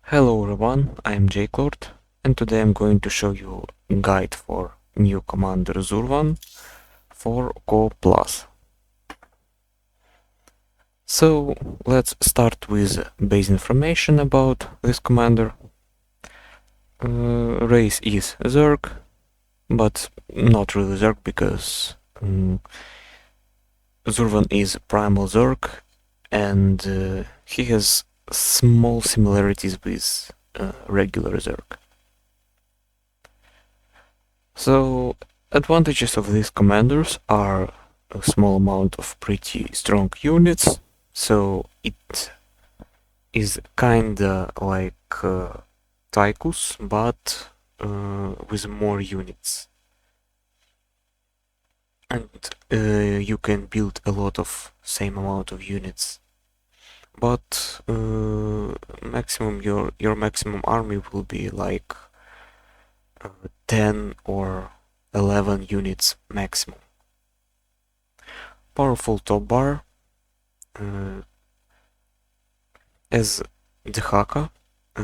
Hello everyone, I am Jclord, and today I'm going to show you a guide for new commander Zurvan for coop plus. So let's start with base information about this commander. Race is Zerg, but not really Zerg because Zurvan is primal Zerg and he has small similarities with regular Zerg. So advantages of these commanders are a small amount of pretty strong units, so it is kinda like Tychus, but with more units. And you can build a lot of same amount of units, but maximum your maximum army will be like 10 or 11 units maximum. Powerful top bar. As the Haka,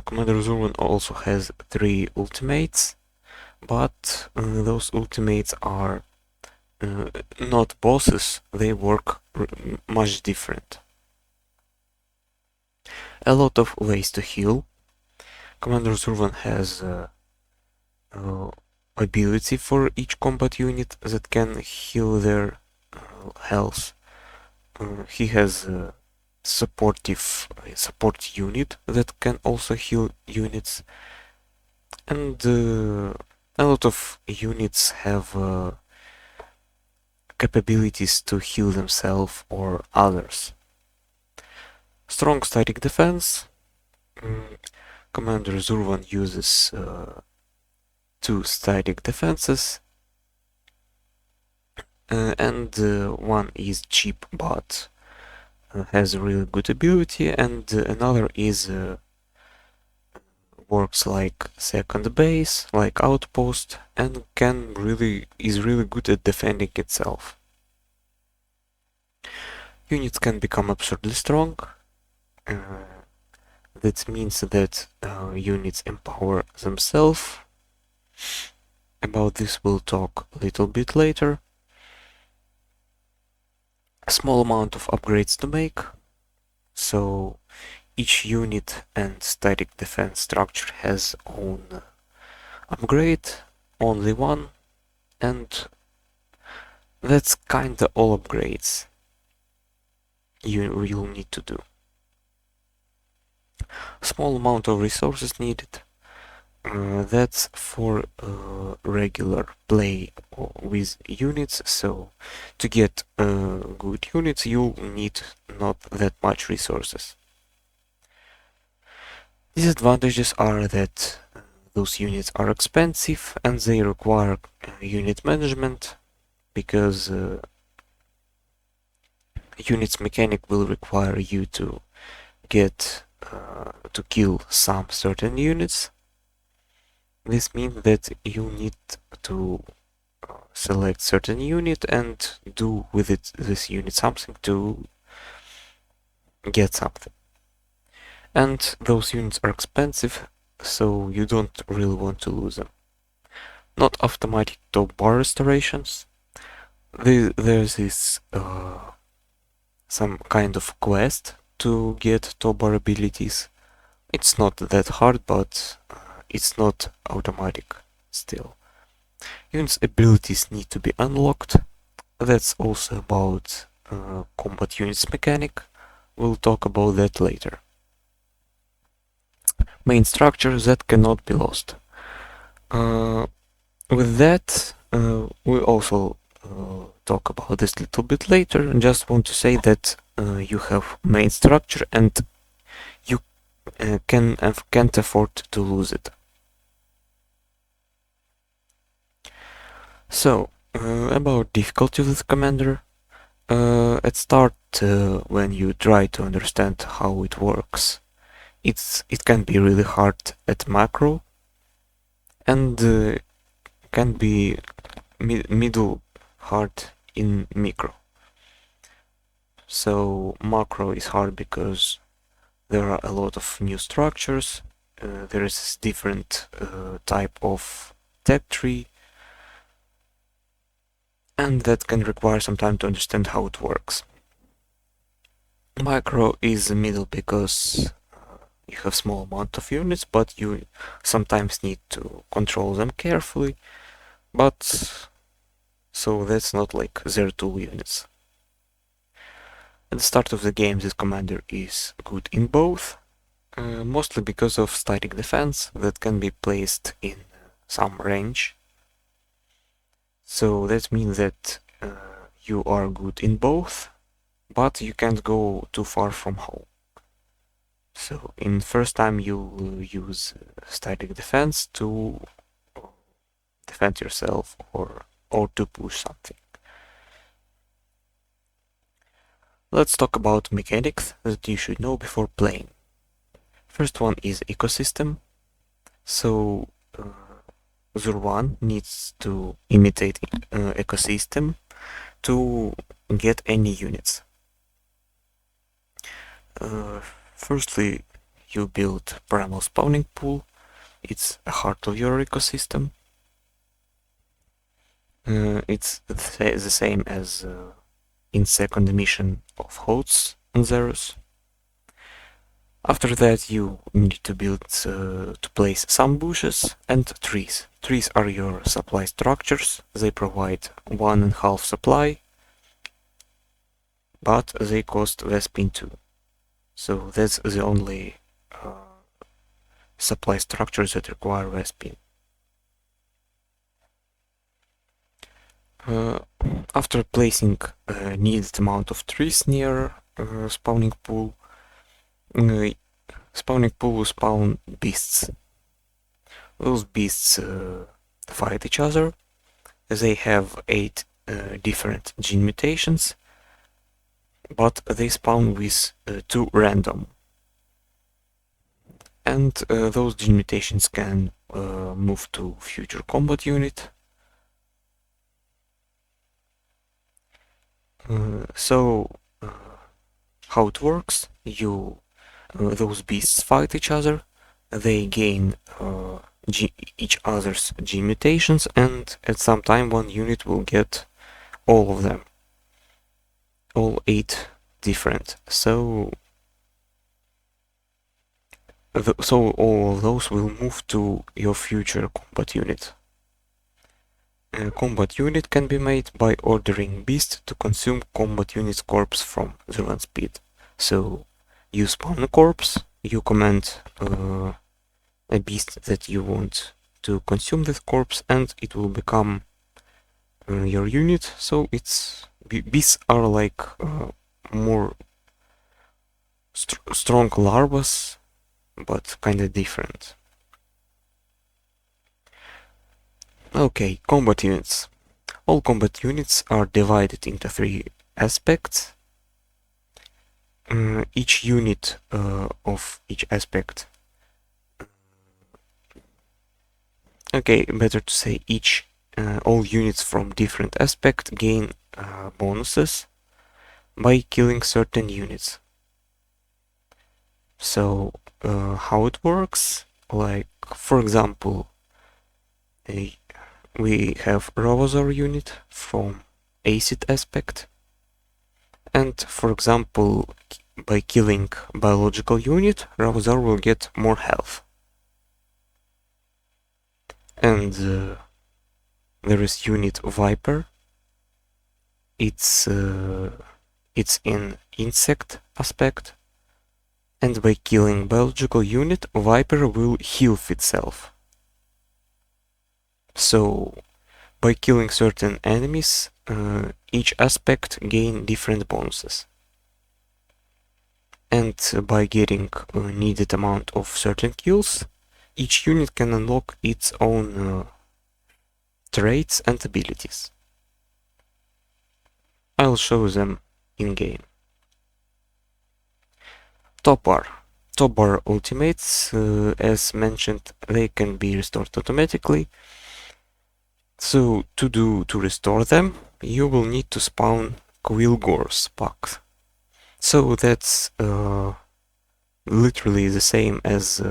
Commander Zurvan also has 3 ultimates, but those ultimates are not bosses, they work much different. A lot of ways to heal. Commander Zurvan has ability for each combat unit that can heal their health. He has support unit that can also heal units, and a lot of units have capabilities to heal themselves or others. Strong static defense. Commander Zurvan uses 2 static defenses, and one is cheap but has a really good ability, and another is works like second base, like outpost, and is really good at defending itself. Units can become absurdly strong. That means that units empower themselves. About this we'll talk a little bit later. A small amount of upgrades to make. So each unit and static defense structure has own upgrade, only one, and that's kinda all upgrades you'll need to do. Small amount of resources needed. That's for regular play with units, so to get good units you'll need not that much resources. Disadvantages are that those units are expensive and they require unit management, because units mechanic will require you to get to kill some certain units. This means that you need to select certain unit and do with this unit something to get something. And those units are expensive, so you don't really want to lose them. Not automatic top bar restorations. There's this some kind of quest to get top bar abilities. It's not that hard, but it's not automatic still. Units' abilities need to be unlocked. That's also about combat units mechanic. We'll talk about that later. Main structure that cannot be lost. With that, we also talk about this a little bit later. I just want to say that you have main structure and you can't afford to lose it. So, about difficulty of this commander. At start, when you try to understand how it works, it can be really hard at macro, and can be middle hard in micro. So macro is hard because there are a lot of new structures there is different type of tech tree, and that can require some time to understand how it works. Micro is the middle because you have small amount of units, but you sometimes need to control them carefully, but so that's not like their tool units. At the start of the game, this commander is good in both, mostly because of static defense that can be placed in some range. So that means that you are good in both, but you can't go too far from home. So in first time you will use static defense to defend yourself or to push something. Let's talk about mechanics that you should know before playing. First one is ecosystem. So Zurvan needs to imitate ecosystem to get any units. Firstly, you build primal spawning pool. It's a heart of your ecosystem. It's the same as in second mission of Hots on Zerus. After that, you need to build to place some bushes and trees. Trees are your supply structures. They provide 1.5 supply, but they cost Vespin too. So that's the only supply structures that require Vespin. After placing a needed amount of trees near spawning pool, spawning pool will spawn beasts. Those beasts fight each other. They have 8 different gene mutations, but they spawn with 2 random. And those gene mutations can move to future combat unit. So how it works, those beasts fight each other, they gain each other's gene mutations, and at some time one unit will get all of them, all 8 different. So all of those will move to your future combat unit. A combat unit can be made by ordering beast to consume combat unit's corpse from Zurvan speed. So you spawn a corpse, you command a beast that you want to consume that corpse, and it will become your unit. So beasts are like more strong larvas, but kind of different. Okay, combat units. All combat units are divided into 3 aspects. Each unit of each aspect. Okay, better to say all units from different aspect gain bonuses by killing certain units. So how it works, like for example, we have Rovazor unit from acid aspect, and for example, by killing biological unit, Rovazor will get more health. And there is unit Viper. It's in insect aspect, and by killing biological unit, Viper will heal itself. So by killing certain enemies, each aspect gain different bonuses. And by getting a needed amount of certain kills, each unit can unlock its own traits and abilities. I'll show them in game. Top bar ultimates, as mentioned, they can be restored automatically. So to restore them, you will need to spawn Quillgore's pack. So that's literally the same as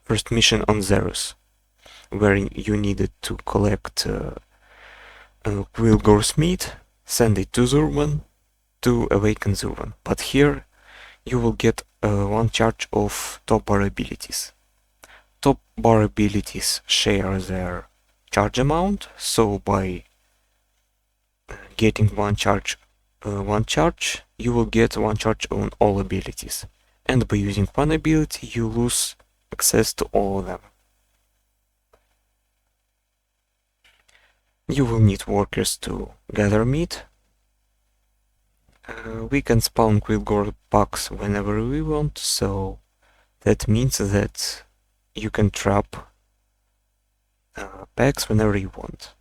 first mission on Zerus, where you needed to collect Quilgor's meat, send it to Zurvan to awaken Zurvan. But here you will get one charge of top bar abilities. Top bar abilities share their charge amount, so by getting one charge, you will get one charge on all abilities. And by using one ability, you lose access to all of them. You will need workers to gather meat. We can spawn Quilgor packs whenever we want, so that means that you can trap packs whenever you want.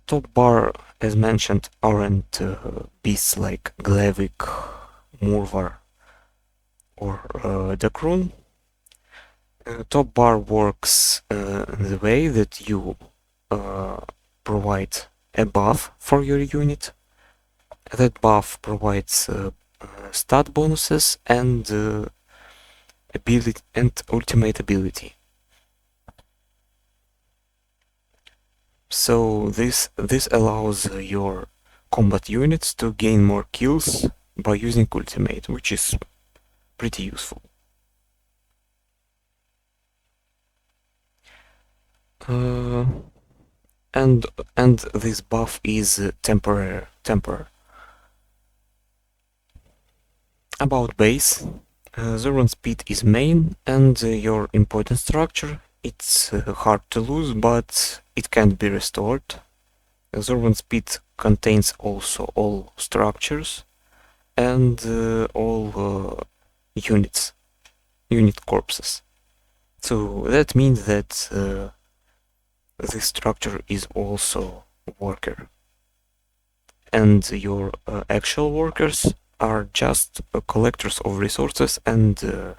Top bar, as mentioned, aren't beasts like Glavik, Murvar, or Dakrun. Top bar works in the way that you provide a buff for your unit. That buff provides stat bonuses and ability and ultimate ability. So this allows your combat units to gain more kills by using ultimate, which is pretty useful. And this buff is temporary. About base, Zurvan speed is main and your important structure. It's hard to lose, but it can be restored. Zurvan speed contains also all structures and all unit corpses. So that means that this structure is also worker. And your actual workers are just collectors of resources and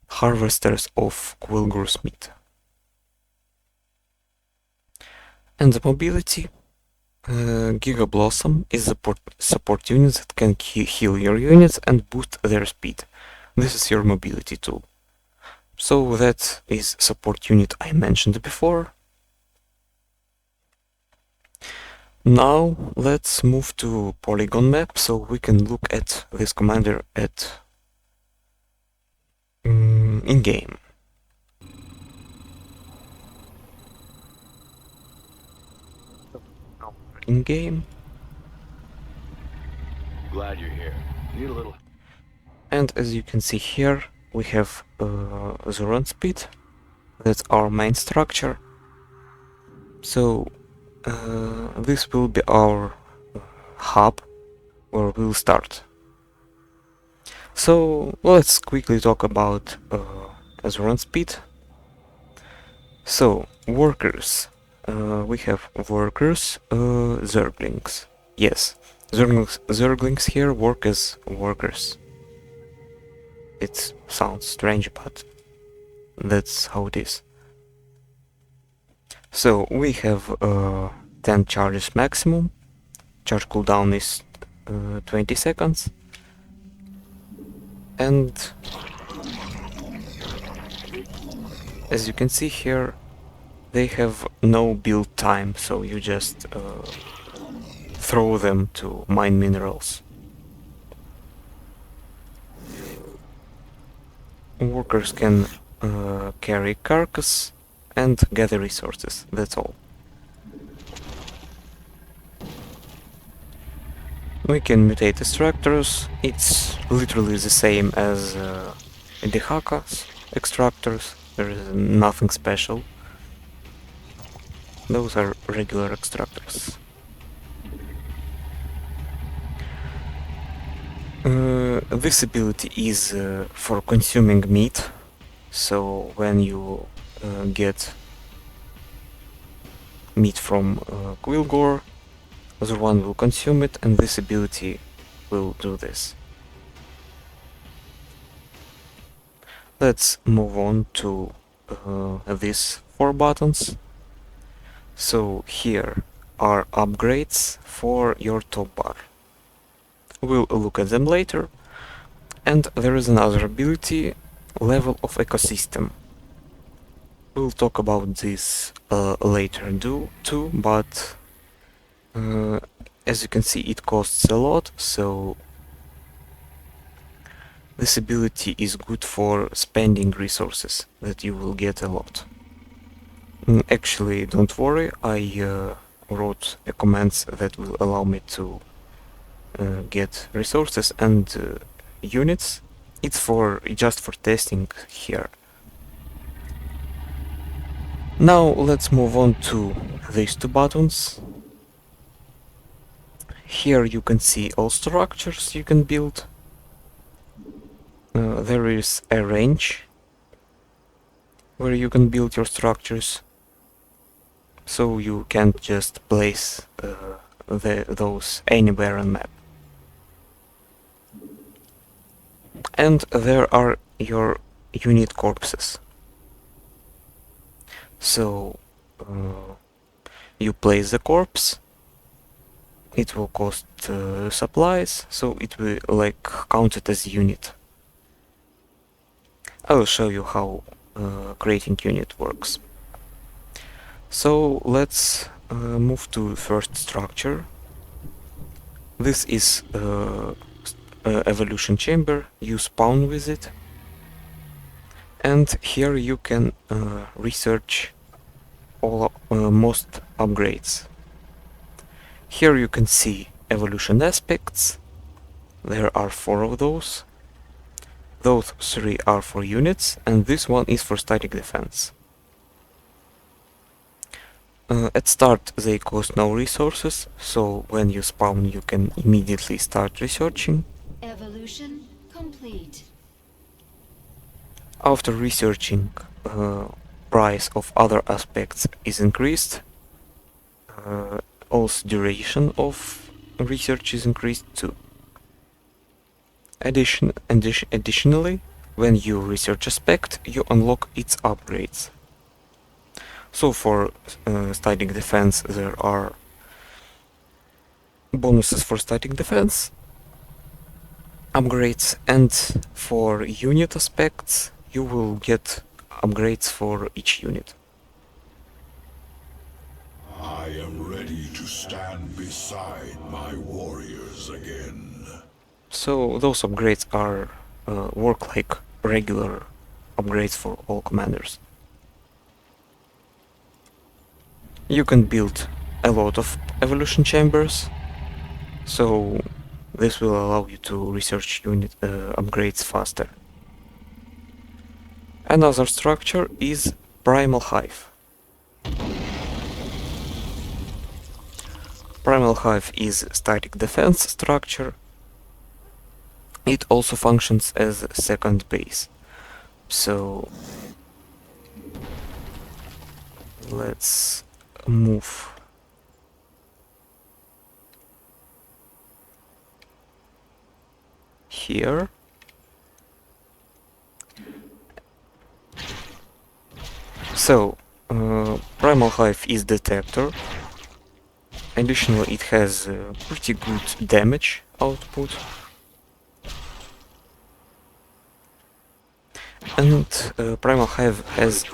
harvesters of Quilgor's meat. And the mobility, Giga Blossom is a support unit that can heal your units and boost their speed. This is your mobility tool. So that is support unit I mentioned before. Now let's move to Polygon map so we can look at this commander at in-game. In-game. Glad you're here. Need a little. And as you can see here, we have the run speed. That's our main structure. So this will be our hub where we'll start. So let's quickly talk about the run speed. So workers, we have workers, Zerglings. Yes, Zerglings here work as workers. It sounds strange, but that's how it is. So we have 10 charges maximum. Charge cooldown is 20 seconds. And as you can see here, they have no build time, so you just throw them to mine minerals. Workers can carry carcass and gather resources, that's all. We can mutate extractors. It's literally the same as the Haka's extractors. There is nothing special. Those are regular extractors. This ability is for consuming meat. So when you get meat from Quilgor, Zurvan will consume it, and this ability will do this. Let's move on to these 4 buttons. So here are upgrades for your top bar. We'll look at them later. And there is another ability, level of ecosystem. We'll talk about this later too, but as you can see, it costs a lot, so this ability is good for spending resources that you will get a lot. Actually, don't worry, I wrote a commands that will allow me to get resources and units. It's just for testing here. Now let's move on to these two buttons. Here you can see all structures you can build. There is a range where you can build your structures, so you can't just place those anywhere on map. And there are your unit corpses. So you place the corpse, it will cost supplies, so it will like counted as unit. I will show you how creating unit works. So let's move to first structure. This is evolution chamber. You spawn with it, and here you can research all most upgrades. Here you can see evolution aspects. There are 4 of those. Those 3 are for units, and this one is for static defense. At start they cost no resources, so when you spawn you can immediately start researching. Evolution complete. After researching, price of other aspects is increased. Also duration of research is increased too. Additionally, when you research aspect, you unlock its upgrades. So for static defense there are bonuses for static defense, upgrades, and for unit aspects you will get upgrades for each unit. I am ready to stand beside my warriors again. So those upgrades are work like regular upgrades for all commanders. You can build a lot of evolution chambers, so this will allow you to research unit upgrades faster. Another structure is Primal Hive. Primal Hive is static defense structure. It also functions as a second base. So let's move here. So Primal Hive is detector. Additionally, it has pretty good damage output. And Primal Hive has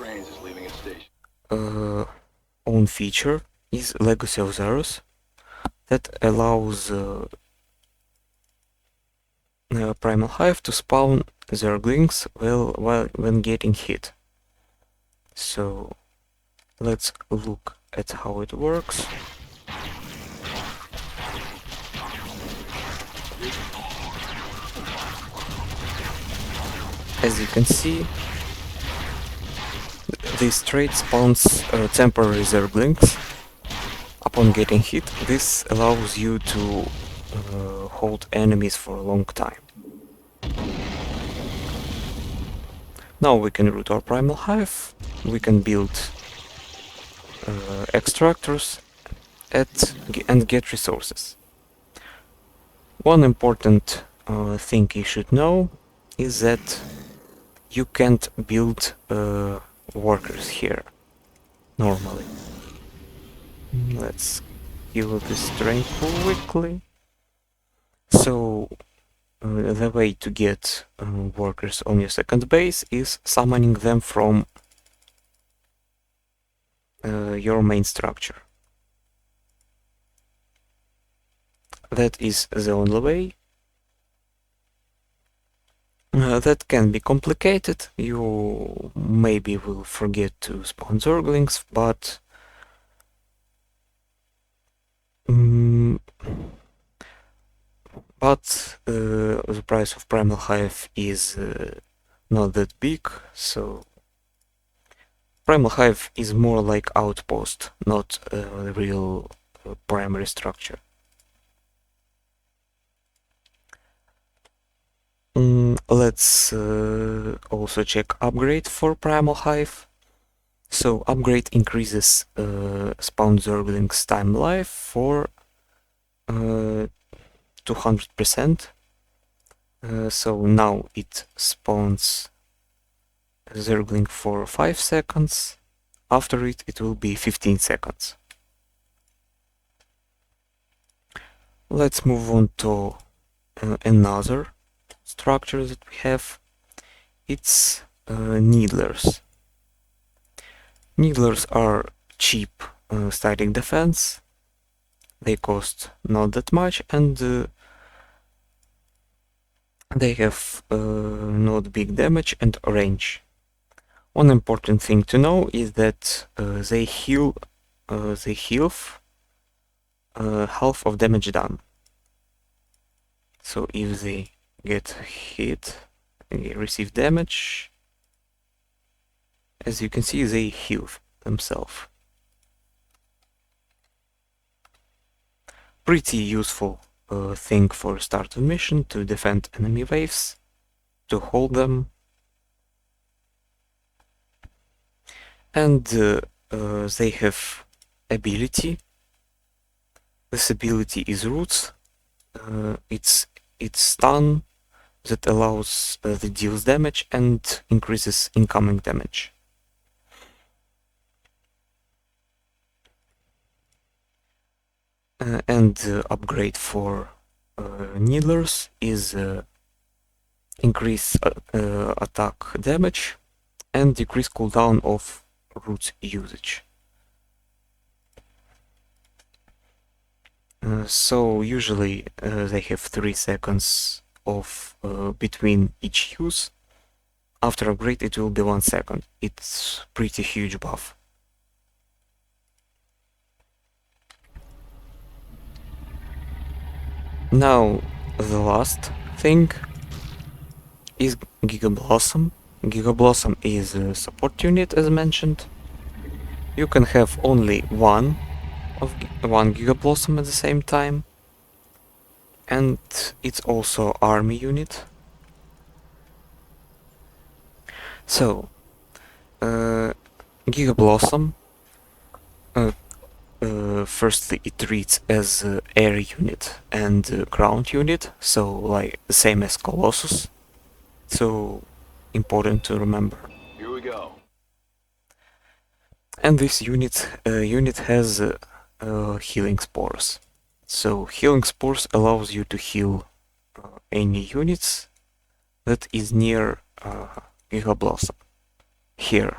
own feature, is Legacy of Zerus, that allows Primal Hive to spawn Zerglings when getting hit. So let's look at how it works. As you can see, this trait spawns temporary Zerglings. Upon getting hit, this allows you to hold enemies for a long time. Now we can root our Primal Hive, we can build extractors and get resources. One important thing you should know is that you can't build workers here normally. Let's kill this train quickly. So the way to get workers on your second base is summoning them from your main structure. That is the only way. That can be complicated. You maybe will forget to spawn Zerglings, but the price of Primal Hive is not that big, so Primal Hive is more like outpost, not a real primary structure. Let's also check upgrade for Primal Hive. So upgrade increases spawn Zerglings time life for 200%. So now it spawns Zergling for 5 seconds. After it, it will be 15 seconds. Let's move on to another structure that we have. It's Needlers. Needlers are cheap static defense. They cost not that much, and they have not big damage and range. One important thing to know is that they heal half of damage done. So if they get hit, they receive damage. As you can see, they heal themselves. Pretty useful thing for start of mission to defend enemy waves, to hold them. And they have ability. This ability is Roots. It's stun that allows that deals damage and increases incoming damage. And upgrade for Needlers is increase attack damage and decrease cooldown of Roots usage. So usually they have 3 seconds of between each use. After upgrade it will be 1 second. It's pretty huge buff. Now the last thing is Giga Blossom. Giga Blossom is a support unit, as mentioned. You can have only one Giga Blossom at the same time, and it's also army unit. So Giga Blossom, firstly it reads as air unit and ground unit, so like the same as Colossus. So important to remember. Here we go. And this unit has healing spores. So healing spores allows you to heal any units that is near Giga Blossom. Here.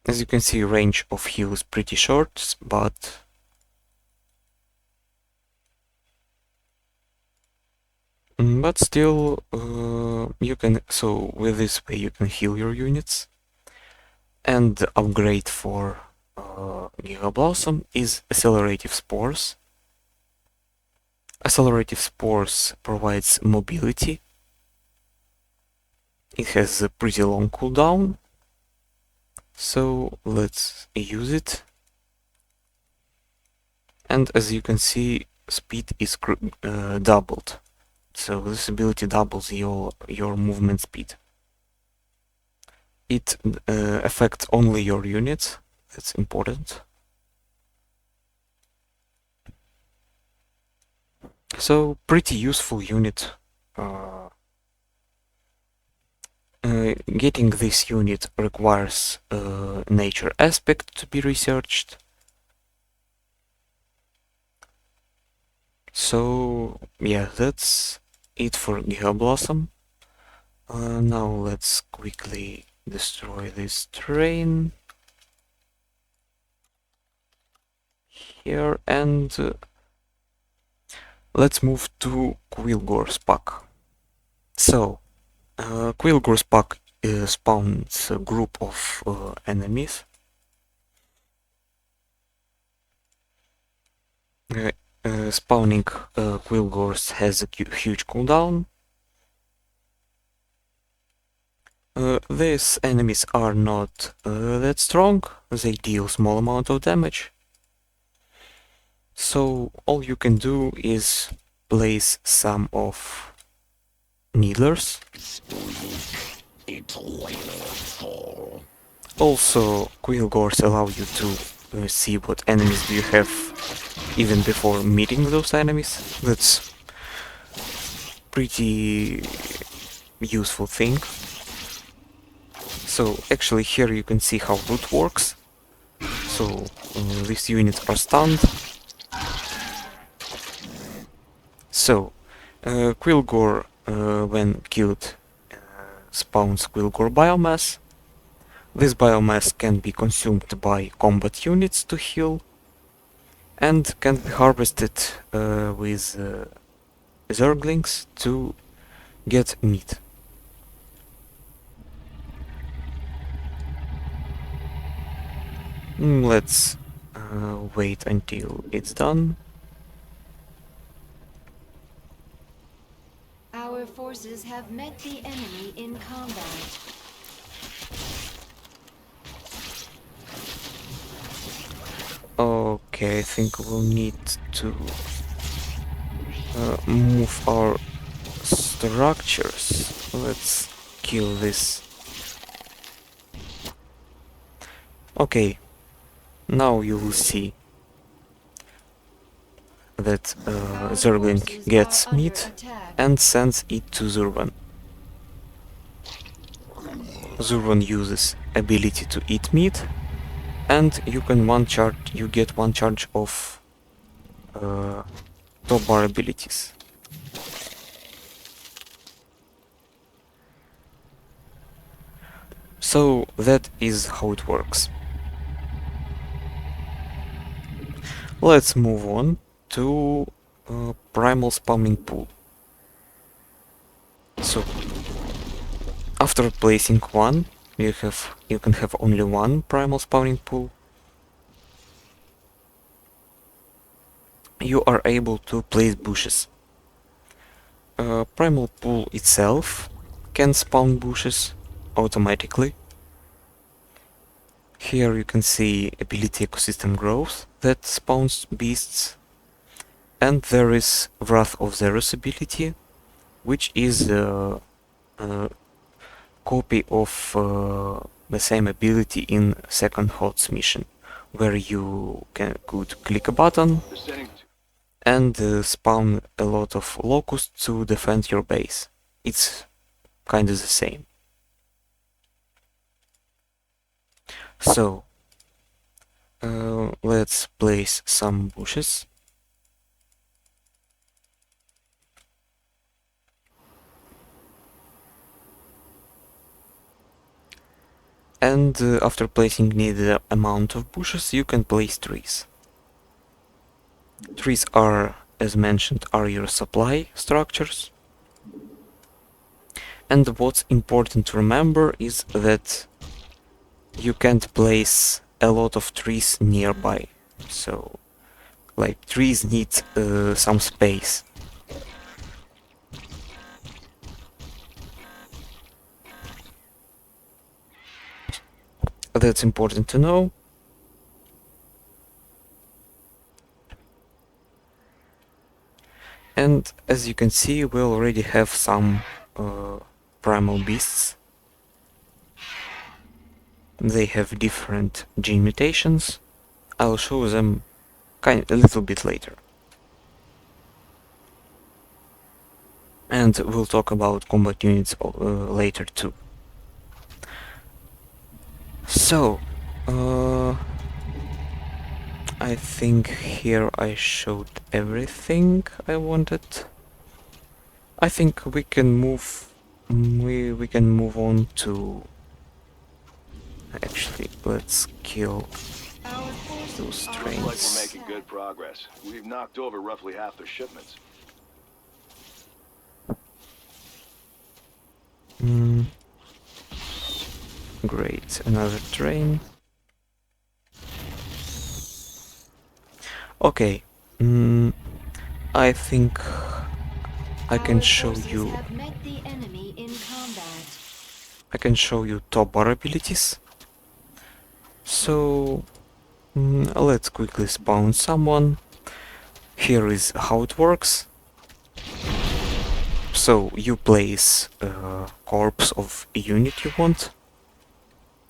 As you can see, range of heal is pretty short, but still you can, so with this way you can heal your units. And the upgrade for Giga Blossom is Accelerative Spores. Accelerative Spores provides mobility. It has a pretty long cooldown, so let's use it. And as you can see, speed is doubled. So this ability doubles your movement speed. It affects only your units. That's important. So pretty useful unit. Getting this unit requires nature aspect to be researched. So yeah, that's it for Geoblossom. Now let's quickly destroy this train here, and let's move to Quilgor's pack. So Quilgor's pack spawns a group of enemies. Spawning Quilgors has a huge cooldown. These enemies are not that strong, they deal small amount of damage. So all you can do is place some of needlers. Also, Quilgors allow you to see what enemies do you have even before meeting those enemies. That's pretty useful thing. So actually here you can see how loot works. So these units are stunned. So Quilgor when killed spawns Quilgor biomass. This biomass can be consumed by combat units to heal and can be harvested with Zerglings to get meat. Let's wait until it's done. Our forces have met the enemy in combat. Okay, I think we'll need to move our structures. Let's kill this. Okay, now you will see that Zergling gets meat and sends it to Zurvan. Zurvan uses ability to eat meat, and you get one charge of top bar abilities. So that is how it works. Let's move on to primal spawning pool. So after placing one, you can have only one primal spawning pool. You are able to place bushes. Primal pool itself can spawn bushes automatically. Here you can see ability ecosystem growth that spawns beasts, and there is Wrath of Zerus ability, which is a copy of the same ability in second HOTS mission, where you could click a button and spawn a lot of locusts to defend your base. It's kind of the same. So let's place some bushes. And after placing needed amount of bushes, you can place trees. Trees are, as mentioned, are your supply structures. And what's important to remember is that you can't place a lot of trees nearby. So, like, trees need some space. That's important to know. And as you can see, we already have some primal beasts. They have different gene mutations. I'll show them a little bit later. And we'll talk about combat units later too. I think here I showed everything I wanted. I think we can move. We can move on to. Actually, let's kill Our forces those are Looks like we're trains. making good progress. We've knocked over roughly half their shipments. Mm. Great, another train. Okay, I think I can Our show forces you. have met the enemy in combat. I can show you top bar abilities. So let's quickly spawn someone. Here is how it works. So you place a corpse of a unit you want.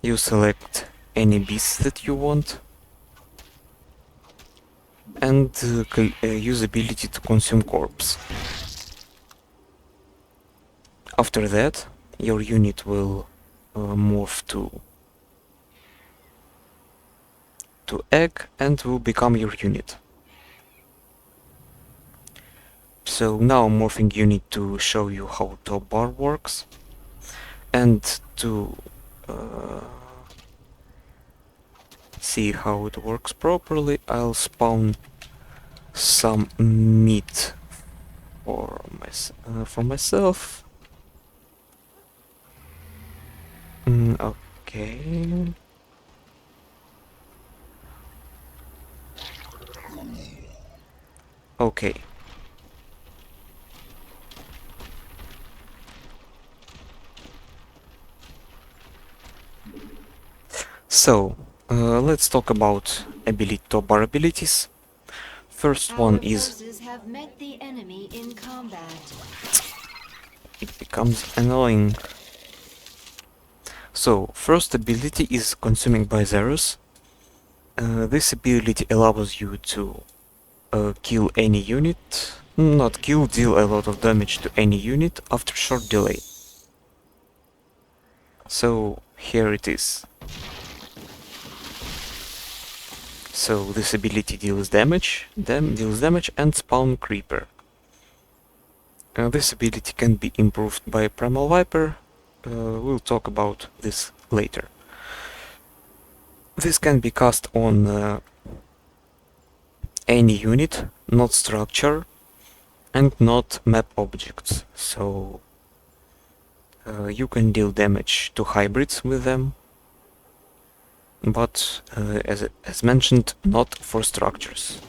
You select any beast that you want. And use ability to consume corpse. After that, your unit will move to egg and will become your unit. So now I'm morphing unit to show you how top bar works, and to see how it works properly, I'll spawn some meat for myself. Okay. Okay. So, let's talk about top bar abilities. First one Our is forces have met the enemy in combat. it becomes annoying. So, first ability is Consuming by Zeros. This ability allows you to kill any unit, not kill, deal a lot of damage to any unit after short delay. So, here it is. So, this ability deals damage, and spawn creeper. This ability can be improved by Primal Viper. We'll talk about this later. This can be cast on any unit, not structure, and not map objects. So you can deal damage to hybrids with them, but as mentioned, not for structures.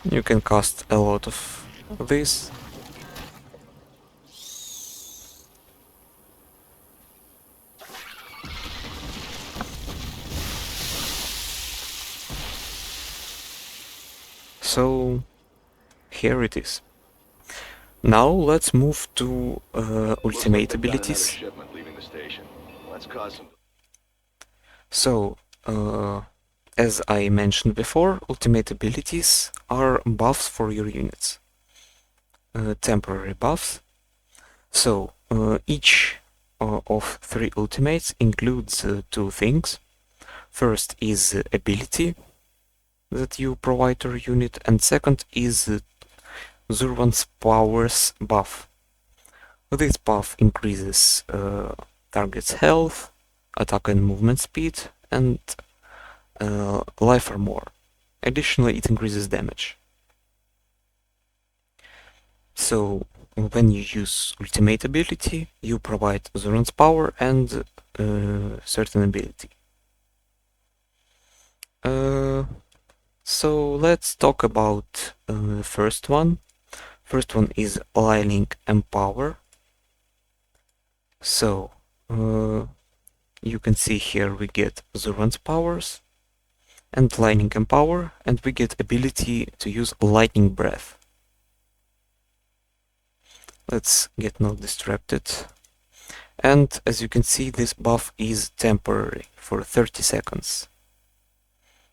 You can cast a lot of this. So here it is. Now let's move to ultimate abilities. Shipment leaving the station. Let's cause some. So, as I mentioned before, ultimate abilities are buffs for your units. Temporary buffs. So, each of 3 ultimates includes 2 things. First is ability that you provide to your unit, and second is Zurvan's powers buff. This buff increases target's health, attack and movement speed, and life or more. Additionally, it increases damage. So, when you use ultimate ability, you provide Zurvan's power and certain ability. So let's talk about the first one. First one is Lining Empower. So you can see here we get Zurvan's powers and Lightning Empower, and we get ability to use Lightning Breath. Let's get not distracted. And as you can see, this buff is temporary for 30 seconds.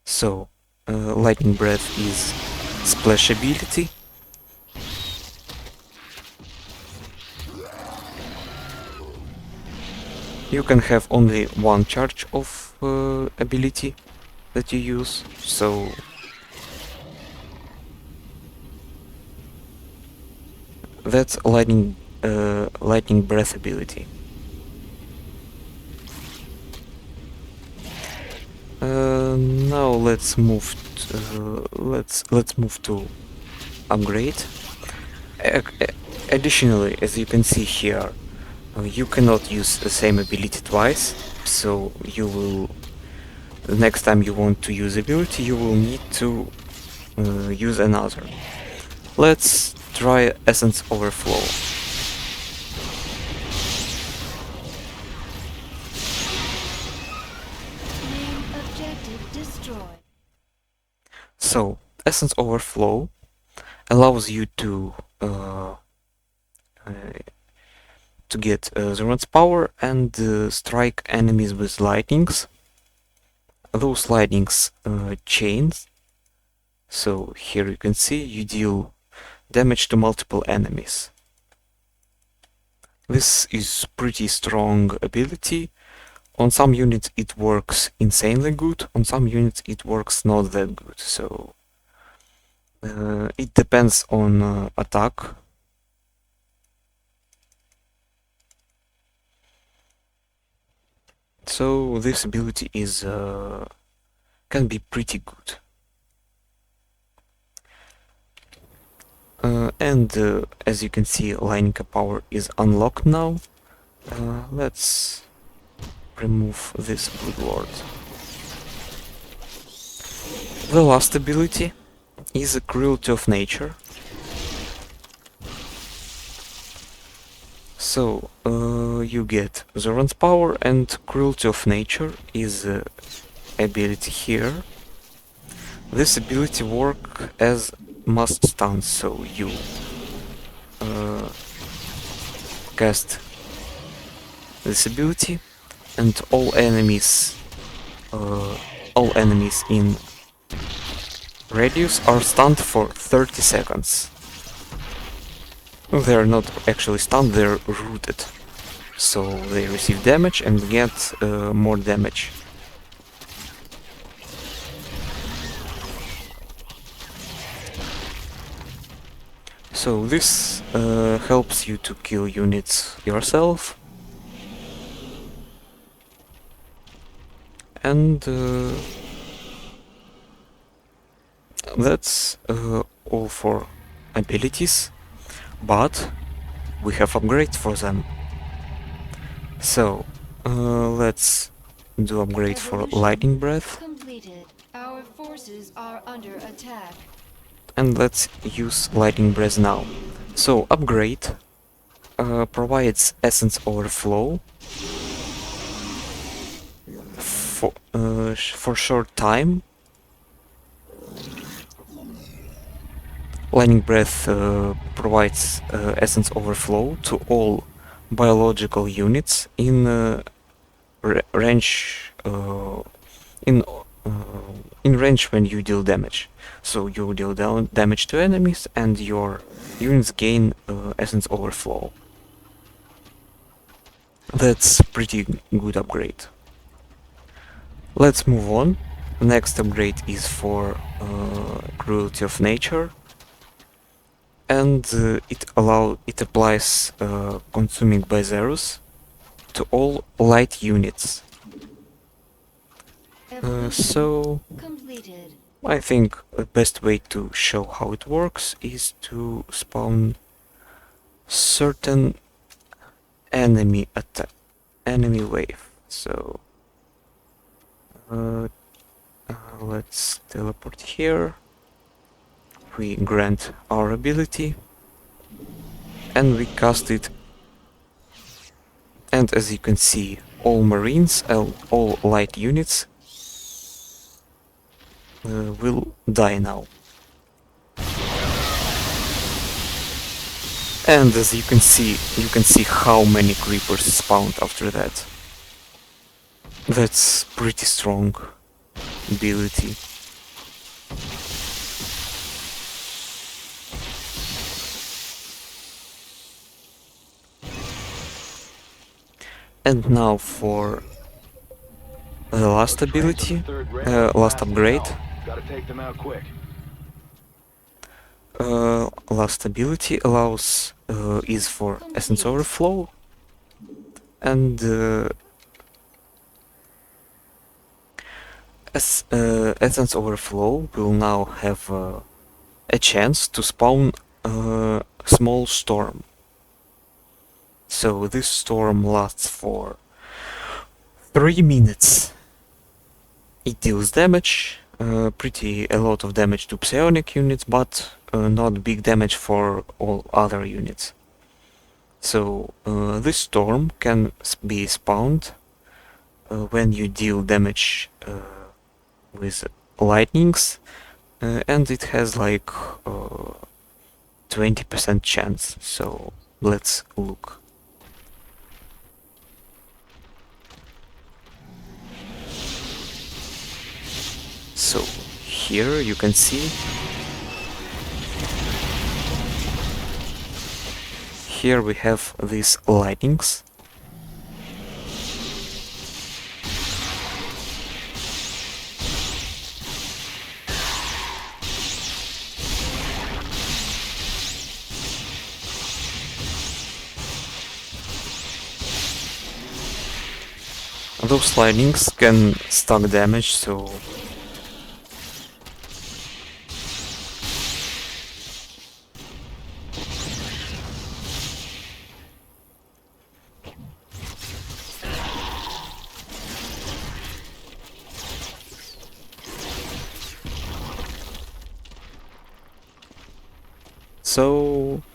So Lightning Breath is splash ability. You can have only one charge of ability that you use. So that's lightning breath ability. Now let's move let's move to upgrade. Additionally, as you can see here, you cannot use the same ability twice, so you will, the next time you want to use ability, you will need to use another. Let's try Essence Overflow. Main objective destroyed. So, Essence Overflow allows you to get Zurvan's power and strike enemies with lightnings. Those lightnings chains. So here you can see you deal damage to multiple enemies. This is pretty strong ability. On some units it works insanely good, on some units it works not that good, so it depends on attack. So this ability is can be pretty good. And as you can see, lightning power is unlocked now. Let's remove this Blood Lord. The last ability is a Cruelty of Nature. So you get Zurvan's power, and Cruelty of Nature is ability here. This ability work as must stun, so you cast this ability, and all enemies in radius are stunned for 30 seconds. They're not actually stunned, they're rooted. So they receive damage and get more damage. So this helps you to kill units yourself. And that's all for abilities, but we have upgrades for them. So let's do upgrade for Evolution Lightning Breath, completed. Our forces are under attack. and let's use Lightning Breath now. So upgrade provides Essence Overflow for short time. Lightning Breath provides Essence Overflow to all biological units in range in range when you deal damage. So you deal damage to enemies, and your units gain Essence Overflow. That's pretty good upgrade. Let's move on. Next upgrade is for Cruelty of Nature, and it applies Consuming by Zerus to all light units. So Completed. I think the best way to show how it works is to spawn certain enemy wave. So let's teleport here. We grant our ability and we cast it, and as you can see, all marines, all light units will die now. And as you can see how many creepers spawned after that. That's pretty strong ability. And now for the last Those trains on the ability, third rail are last fast as upgrade. hell. Gotta take them out quick. Last ability allows is for essence Complete. overflow, and essence overflow will now have a chance to spawn a small storm. So this storm lasts for 3 minutes. It deals damage, pretty a lot of damage to psionic units, but not big damage for all other units. So this storm can be spawned when you deal damage with lightnings, and it has like 20% chance. So let's look. So here you can see here we have these lightnings. Those lightnings can stack damage, so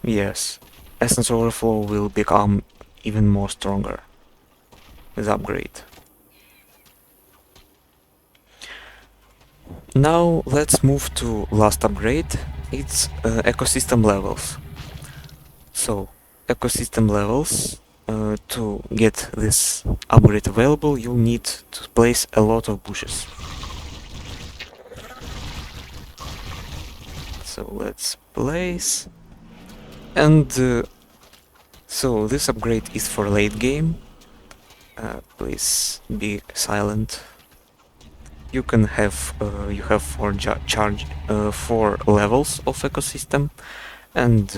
yes, Essence Overflow will become even more stronger with upgrade. Now let's move to last upgrade. It's ecosystem levels. So ecosystem levels, to get this upgrade available, you'll need to place a lot of bushes. So let's place, and so this upgrade is for late game. Please be silent. You can have you have four levels of ecosystem, and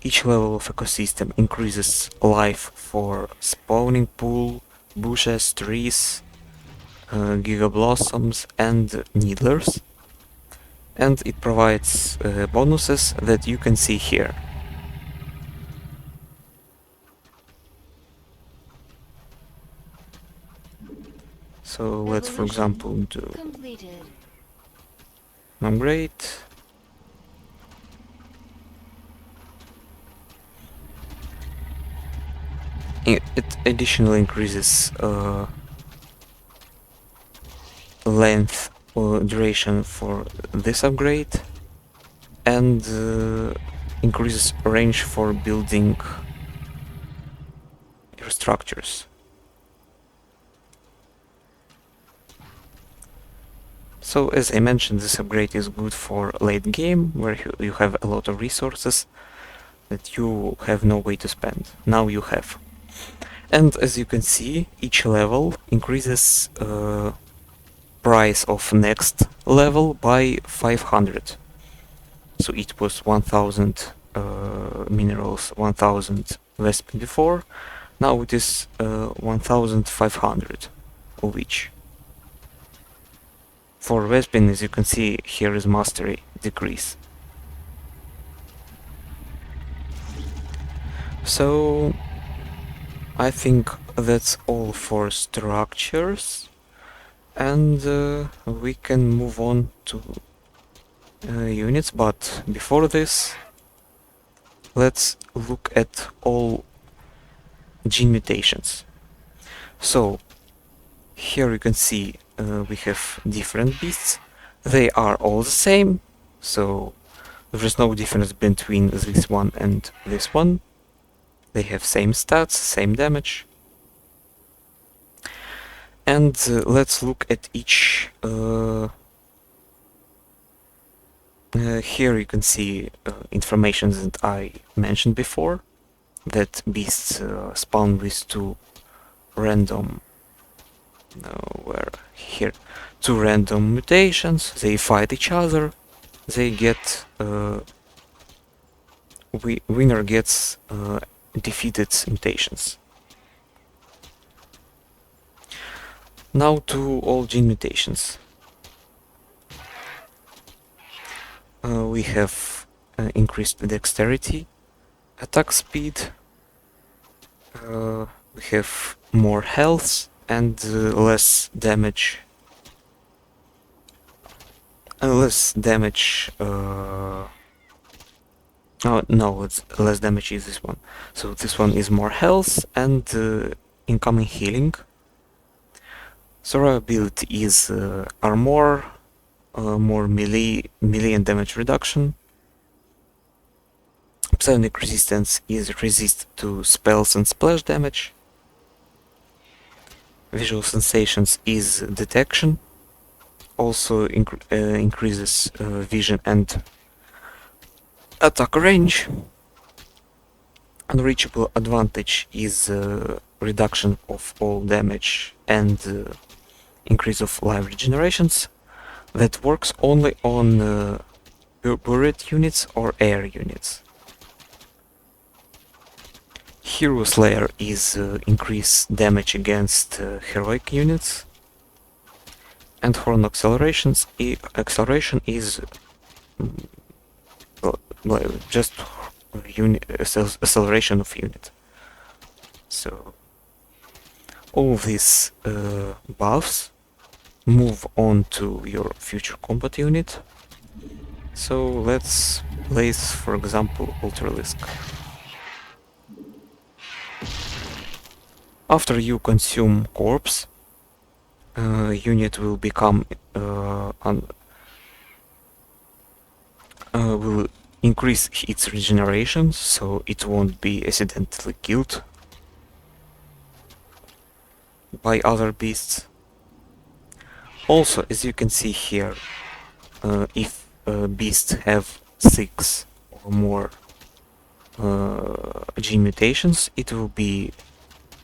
each level of ecosystem increases life for spawning pool, bushes, trees, giga blossoms, and needlers, and it provides bonuses that you can see here. So let's, for example, do Completed. upgrade. It additionally increases length or duration for this upgrade, and increases range for building your structures. So as I mentioned, this upgrade is good for late game, where you have a lot of resources that you have no way to spend. Now you have. And as you can see, each level increases price of next level by 500. So it was 1000 minerals, 1000 Vespin before. Now it is 1500 of each. For Vespin, as you can see, here is mastery decrease. So I think that's all for structures, and we can move on to units, but before this, let's look at all gene mutations. So here you can see we have different beasts. They are all the same, so there is no difference between this one and this one. They have same stats, same damage. And let's look at each. Here you can see information that I mentioned before, that beasts spawn with 2 random where here 2 random mutations, they fight each other, they get winner gets defeated mutations. Now to all gene mutations. We have increased dexterity, attack speed, we have more health and less damage. Less damage. Oh no, it's less damage is this one. So this one is more health and incoming healing. Survivability is armor, more melee and damage reduction. Psionic resistance is resist to spells and splash damage. Visual sensations is detection, also increases vision and attack range. Unreachable advantage is reduction of all damage and increase of life regenerations. That works only on burret units or air units. Hero Slayer is increase damage against heroic units, and Horn acceleration is just acceleration of unit. So all of these buffs move on to your future combat unit. So let's place, for example, Ultralisk. After you consume corpse, unit will become will increase its regeneration, so it won't be accidentally killed by other beasts. Also, as you can see here, if beasts have 6 or more gene mutations, it will be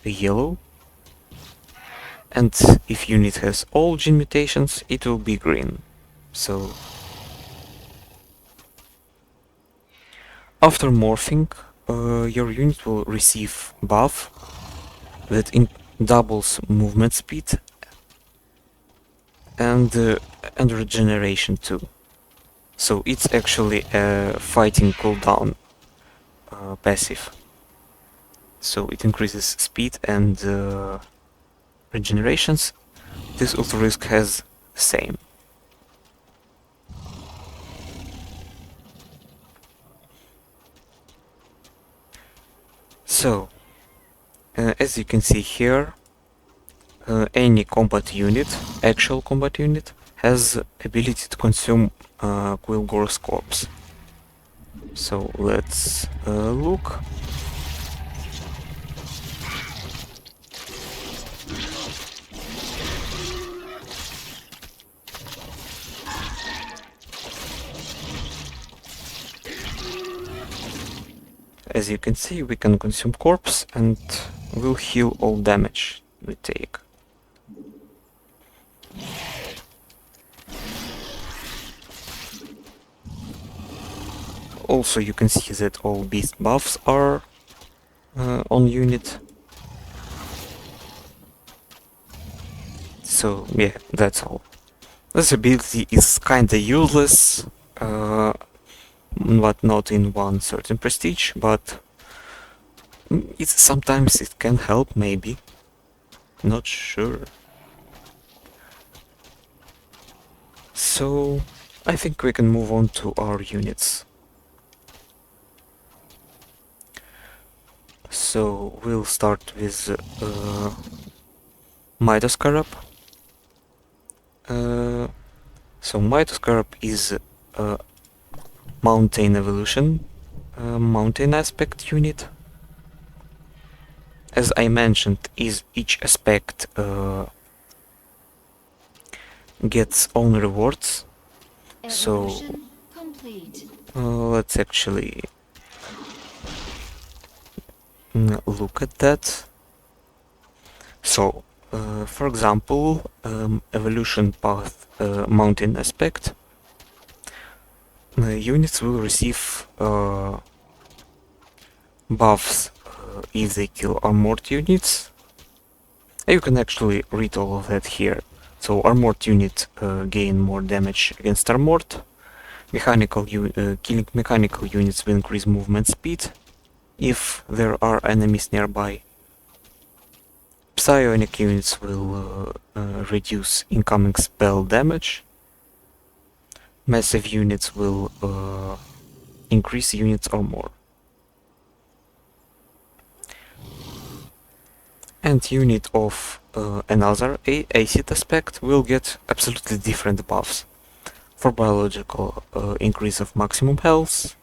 yellow, and if unit has all gene mutations, it will be green. So after morphing, your unit will receive buff that doubles movement speed and regeneration too. So it's actually a fighting cooldown passive. So it increases speed and regenerations. This Ultralisk has the same. So, as you can see here, any combat unit, actual combat unit, has ability to consume Quillgore's corpse. So let's look. As you can see, we can consume corpse and will heal all damage we take. Also, you can see that all beast buffs are on unit. So yeah, that's all. This ability is kinda useless, but not in one certain prestige, but sometimes it can help, maybe. Not sure. So I think we can move on to our units. So we'll start with Mitoscarab. So Mitoscarab is a mountain evolution, mountain aspect unit. As I mentioned, each aspect gets own rewards. So complete. let's actually look at that. So, for example, evolution path mountain aspect, units will receive buffs if they kill armored units. You can actually read all of that here. So armored unit gain more damage against armored. Killing mechanical units will increase movement speed if there are enemies nearby. Psionic units will reduce incoming spell damage. Massive units will increase units or more. And unit of another acid aspect will get absolutely different buffs. For biological, increase of maximum health.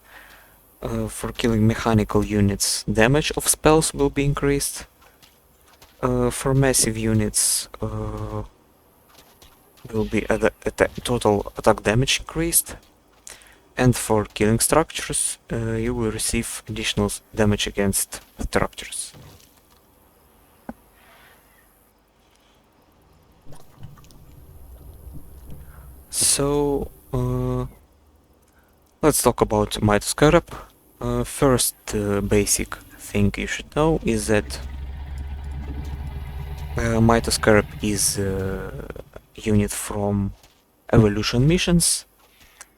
For killing mechanical units, damage of spells will be increased. For massive units, will be total attack damage increased. And for killing structures, you will receive additional damage against structures. So, let's talk about Mytoscarab. First basic thing you should know is that Mytoscarab is a unit from evolution missions.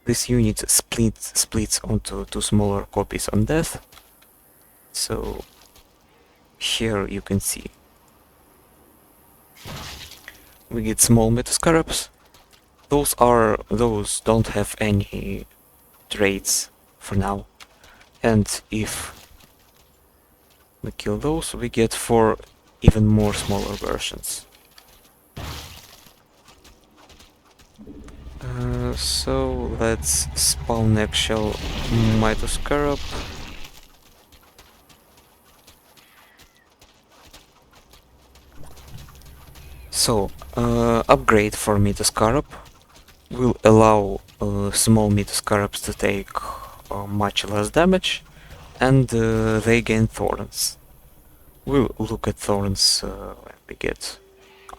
This unit splits onto two smaller copies on death. So here you can see we get small Mytoscarabs. Those don't have any traits for now. And if we kill those, we get 4 even more smaller versions. So let's spawn actual Mytoscarab. So, upgrade for Mytoscarab will allow small Mytoscarabs to take much less damage, and they gain thorns. We'll look at thorns when we get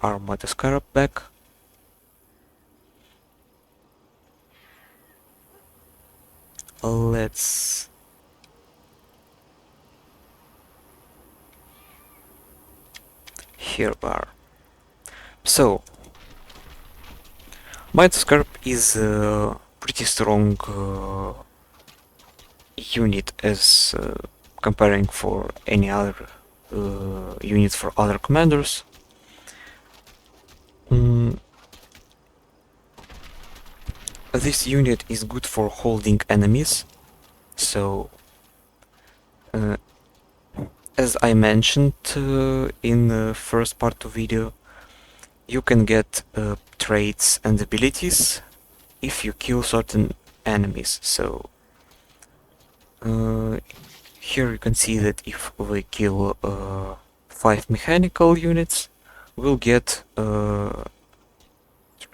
our Mytoscarab back. Let's here we are. So Mytoscarab is a pretty strong unit as comparing for any other units for other commanders. This unit is good for holding enemies, so as I mentioned in the first part of video, you can get traits and abilities if you kill certain enemies. So here you can see that if we kill 5 mechanical units, we'll get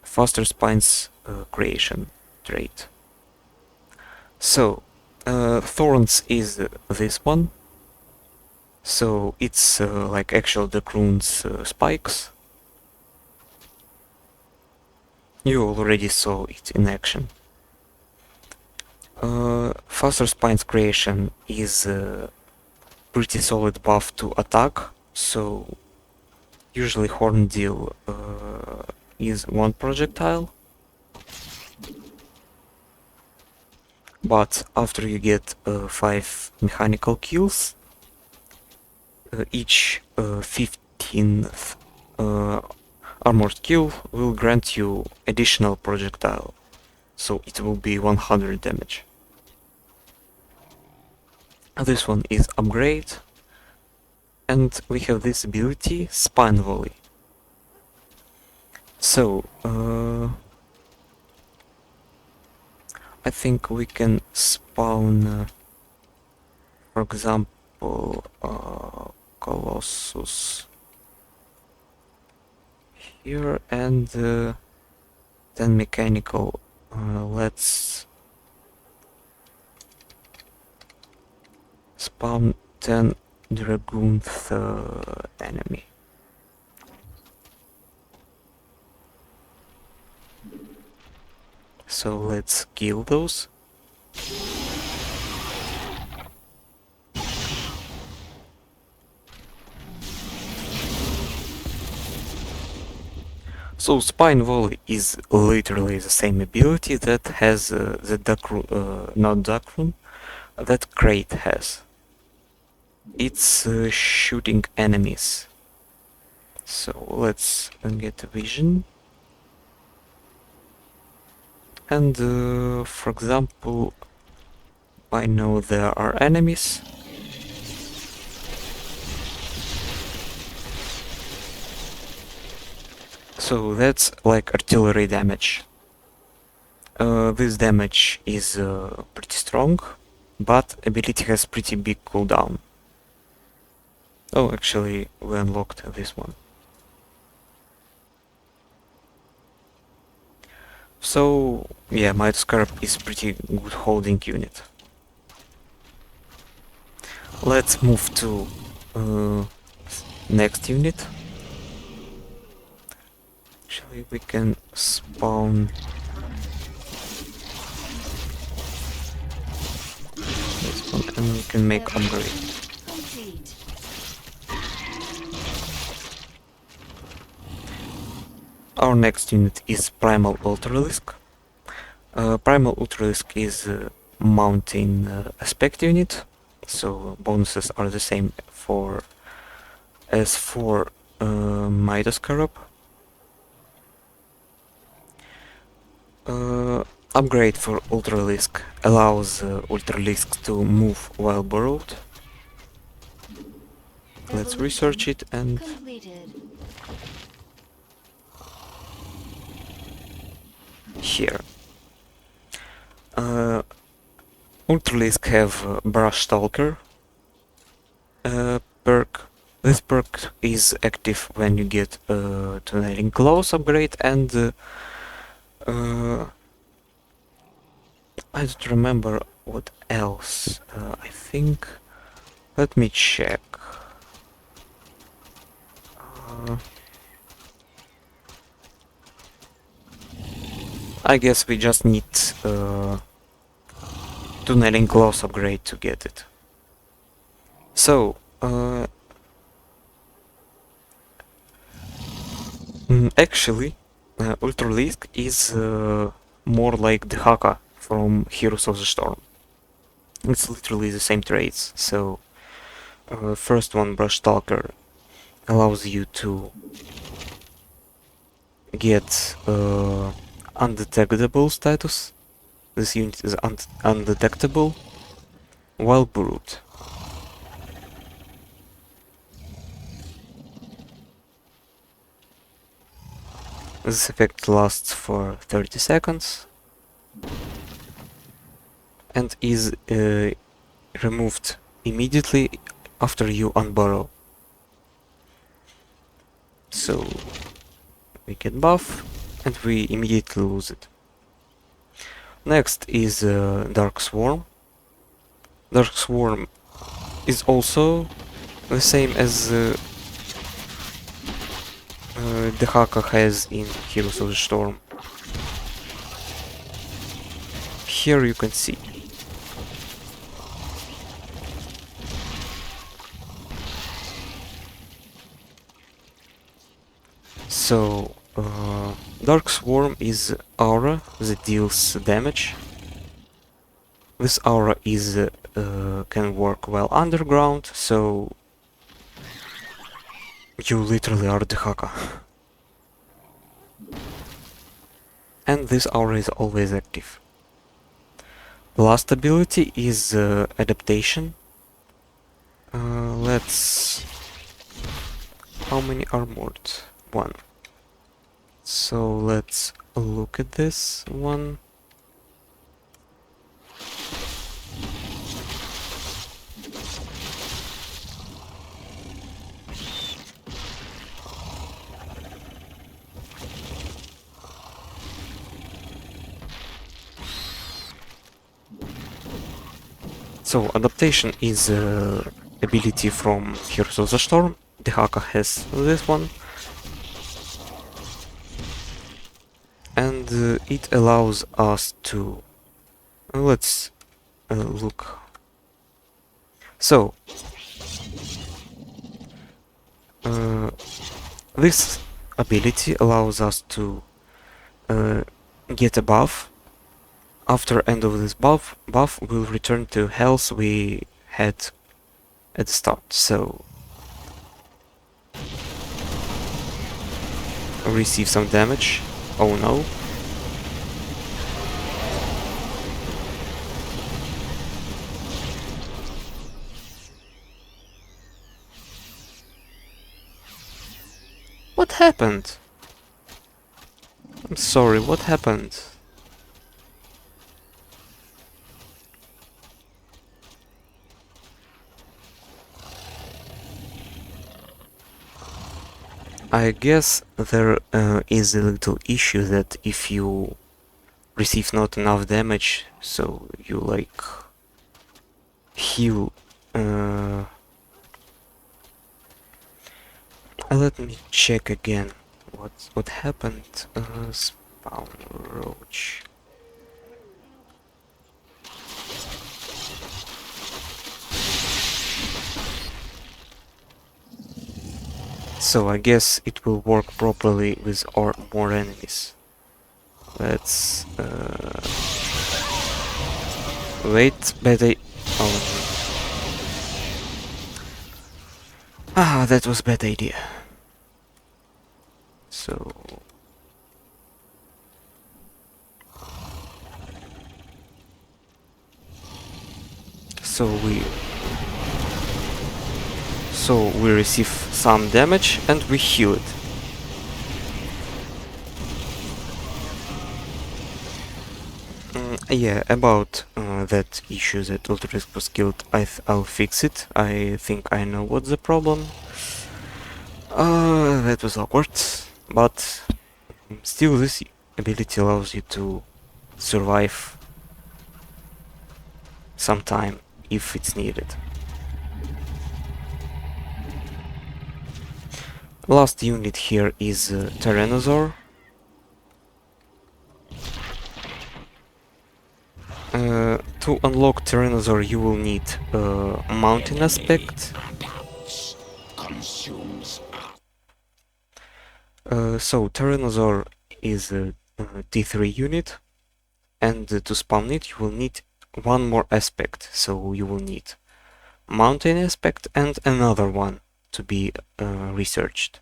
faster spines creation trait. So thorns is this one. So it's like actual Dracroon's spikes. You already saw it in action. Faster spines creation is a pretty solid buff to attack, so usually Horndeal is 1 projectile. But after you get 5 mechanical kills, each 15th armored kill will grant you additional projectile, so it will be 100 damage. This one is upgrade, and we have this ability, Spine Volley. So I think we can spawn, for example, Colossus here, and then mechanical. Let's spawn 10 Dragoon's enemy. So let's kill those. So Spine Volley is literally the same ability that has the not Dark Rune, that Crate has. It's shooting enemies. So let's get a vision. And for example, I know there are enemies. So that's like artillery damage. This damage is pretty strong, but ability has pretty big cooldown. Oh, actually, we unlocked this one. So, yeah, Might Scarab is pretty good holding unit. Let's move to next unit. Actually, we can spawn this one and we can make upgrade. Complete. Our next unit is Primal Ultralisk. Primal Ultralisk is a mountain aspect unit, so bonuses are the same as for Midas Scarab. Upgrade for Ultralisk allows Ultralisk to move while burrowed. Let's research it and Completed. here. Ultralisk have Brush Stalker perk. This perk is active when you get Tunneling Claws upgrade and I don't remember what else. I think. Let me check. I guess we just need Tunneling Claws upgrade to get it. So, actually, Ultralisk is more like the Haka from Heroes of the Storm. It's literally the same traits. So, first one, Brush Stalker, allows you to get undetectable status. This unit is undetectable while burrowed. This effect lasts for 30 seconds and is removed immediately after you unburrow. So we get buff and we immediately lose it. Next is Dark Swarm. Dark Swarm is also the same as the Haka has in Heroes of the Storm. Here you can see. So, Dark Swarm is aura that deals damage. This aura is can work well underground, so you literally are the Haka. And this aura is always active. The last ability is adaptation. Let's... How many armored? One. So let's look at this one. So adaptation is ability from Heroes of the Storm. The Haka has this one. and it allows us to let's look. So this ability allows us to get a buff. After end of this buff will return to health we had at the start. So receive some damage. Oh no. What happened? I'm sorry, what happened? I guess there is a little issue that if you receive not enough damage, so you like heal. Let me check again what happened. Spawn roach. So I guess it will work properly with or more enemies. Let's wait, but oh, that was a bad idea. So we receive some damage and we heal it. Yeah, about that issue that Ultrarisk was killed, I'll fix it. I think I know what's the problem. That was awkward, but still this ability allows you to survive some time if it's needed. Last unit here is Tyrannosaur. To unlock Tyrannosaur you will need mountain aspect. So Tyrannosaur is a T3 unit, and to spawn it you will need one more aspect, so you will need mountain aspect and another one to be researched.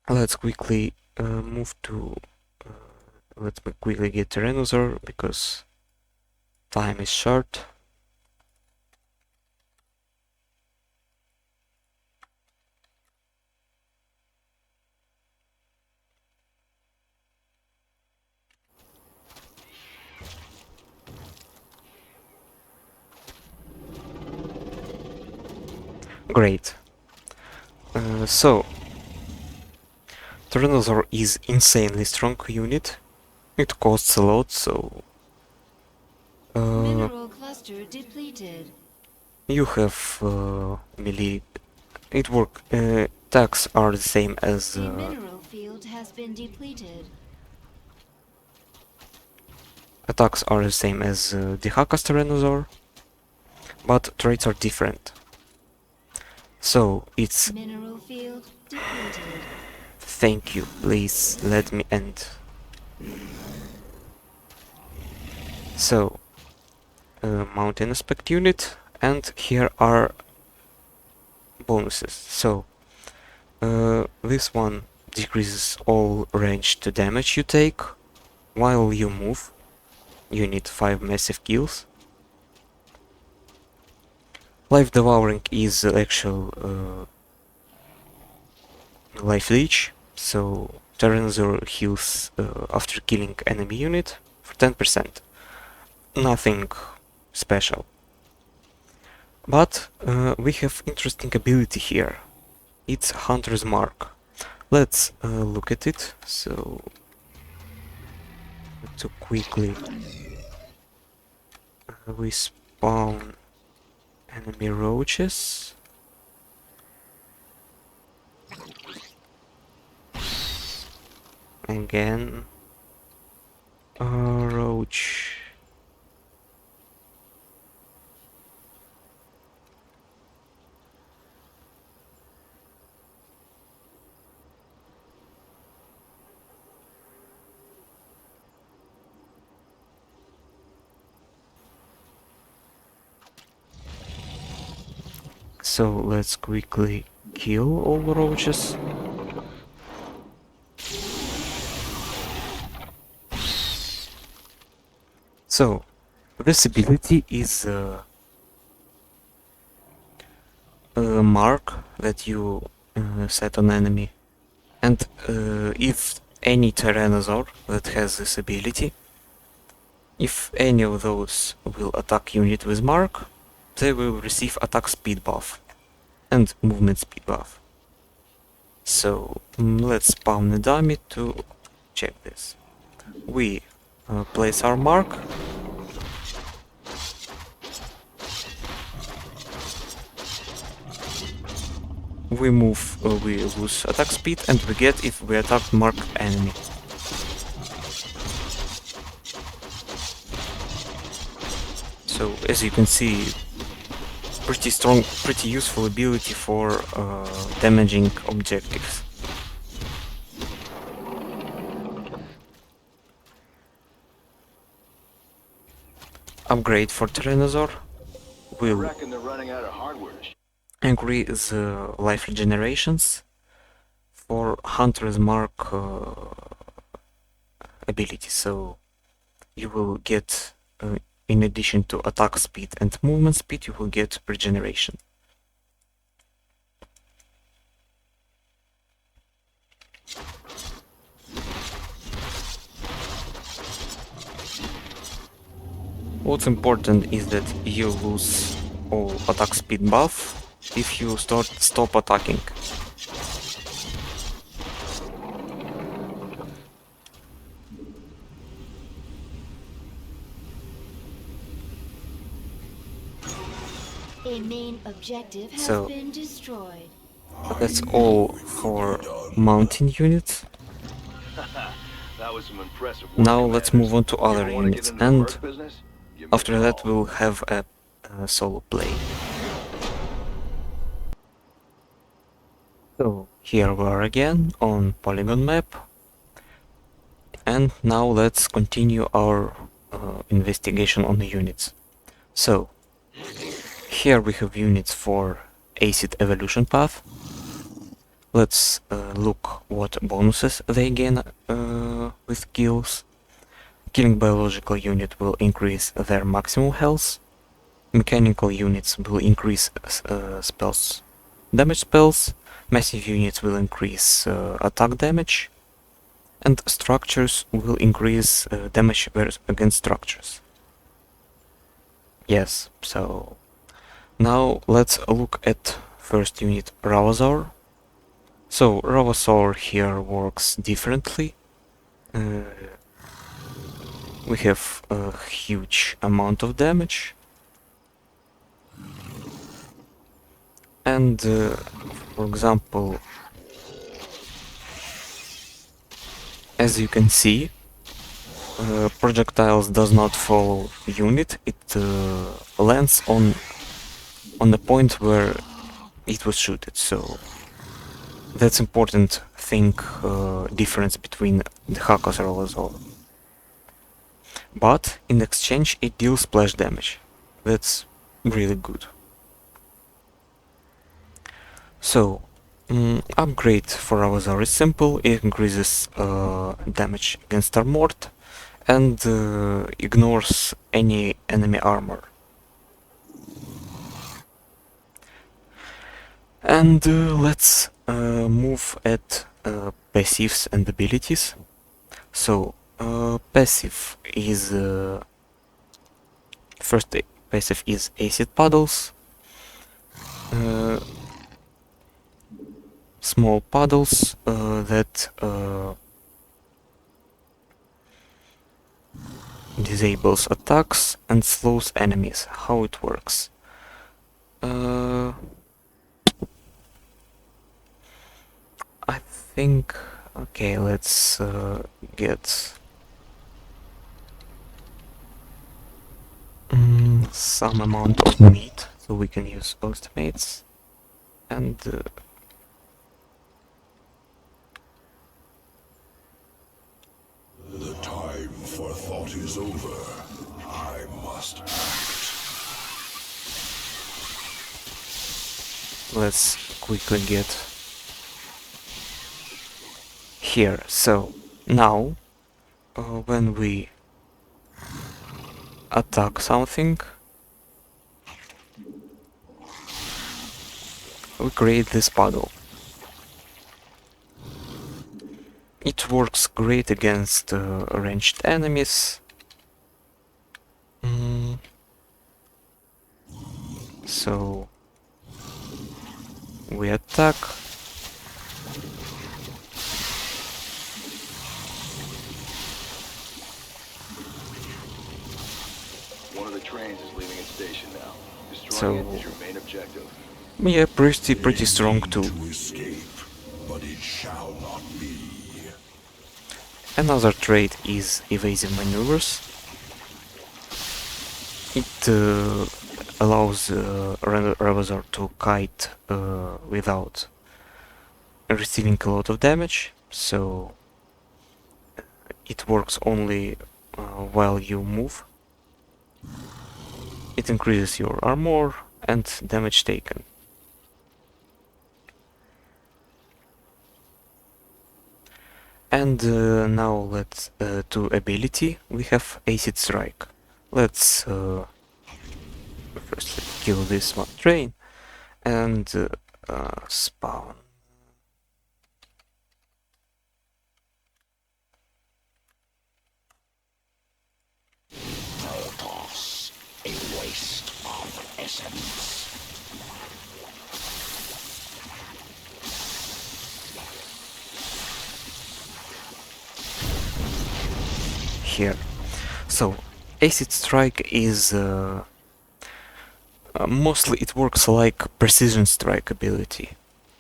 Let's quickly move to let's quickly get Tyrannosaur because time is short. Great. So Tyrannosaur is insanely strong unit. It costs a lot, so Mineral cluster depleted. you have melee. It work. Attacks are the same as The mineral field has been depleted. the Hakas Tyrannosaur, but traits are different. So it's Mineral field depleted. thank you. Please let me end. So mountain aspect unit, and here are bonuses. So this one decreases all range to damage you take while you move. You need 5 massive kills. Life devouring is actual life leech, so Tyrannosaur heals after killing enemy unit for 10%. Nothing special. But we have interesting ability here. It's Hunter's Mark. Let's look at it. So to quickly we spawn enemy roaches. Again, roach. So let's quickly kill all the roaches. So this ability is a mark that you set on enemy, and if any Tyrannosaur that has this ability, if any of those will attack unit with mark, they will receive attack speed buff and movement speed buff. So let's spawn a dummy to check this. We place our mark. We move, we lose attack speed, and we get if we attack marked enemy. So as you can see, pretty strong, pretty useful ability for damaging objectives. Upgrade for Tyrannosaur I will reckon they're running out of hardware. increase life regenerations for Hunter's Mark ability, so you will get, in addition to attack speed and movement speed, you will get regeneration. What's important is that you lose all attack speed buff if you stop attacking. A main objective has So been destroyed. that's all for mountain units. That was some impressive work, Now let's move on to You ever other wanna get units, into the and merc business? Give me after a that call. we'll have a solo play. So here we are again on Polygon map, and now let's continue our investigation on the units. So here we have units for acid evolution path. Let's look what bonuses they gain with kills. Killing biological unit will increase their maximum health. Mechanical units will increase damage spells. Massive units will increase attack damage. And structures will increase damage against structures. Yes, so now let's look at first unit, Ravasaur. So Ravasaur here works differently. We have a huge amount of damage, and for example, as you can see, projectiles does not follow unit. It lands on the point where it was shooted. So that's important thing, difference between the Hakos Ravasaur. But in exchange it deals splash damage. That's really good. So upgrade for Ravasaur is simple. It increases damage against armored and ignores any enemy armor. And let's move at passives and abilities. So passive is first passive is acid puddles. Small puddles that disables attacks and slows enemies. How it works? think. Okay, let's get some amount of meat so we can use estimates and The time for thought is over. I must act. let's quickly get here. So now when we attack something, we create this puddle. It works great against ranged enemies. So we attack. One of the trains is leaving its station now. Destroying So it is your main objective. yeah, pretty strong Need too. to escape, but it shall not be. Another trait is evasive maneuvers. It allows Ravazor to kite without receiving a lot of damage, so it works only while you move. It increases your armor and damage taken. And now let's to ability. We have Acid Strike. Let's first kill this one train and spawn. Toss, a waste of essence. Here. So, Acid Strike is mostly it works like Precision Strike ability.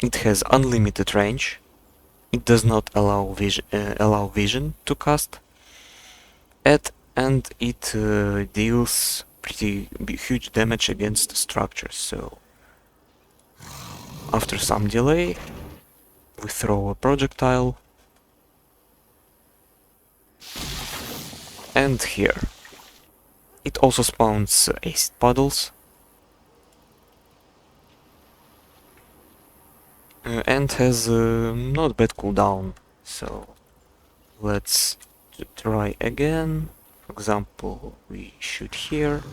It has unlimited range. It does not allow vision to cast, and it deals pretty huge damage against structures. So, after some delay, we throw a projectile. And here. It also spawns acid puddles. And has not bad cooldown. So let's try again. For example, we shoot here.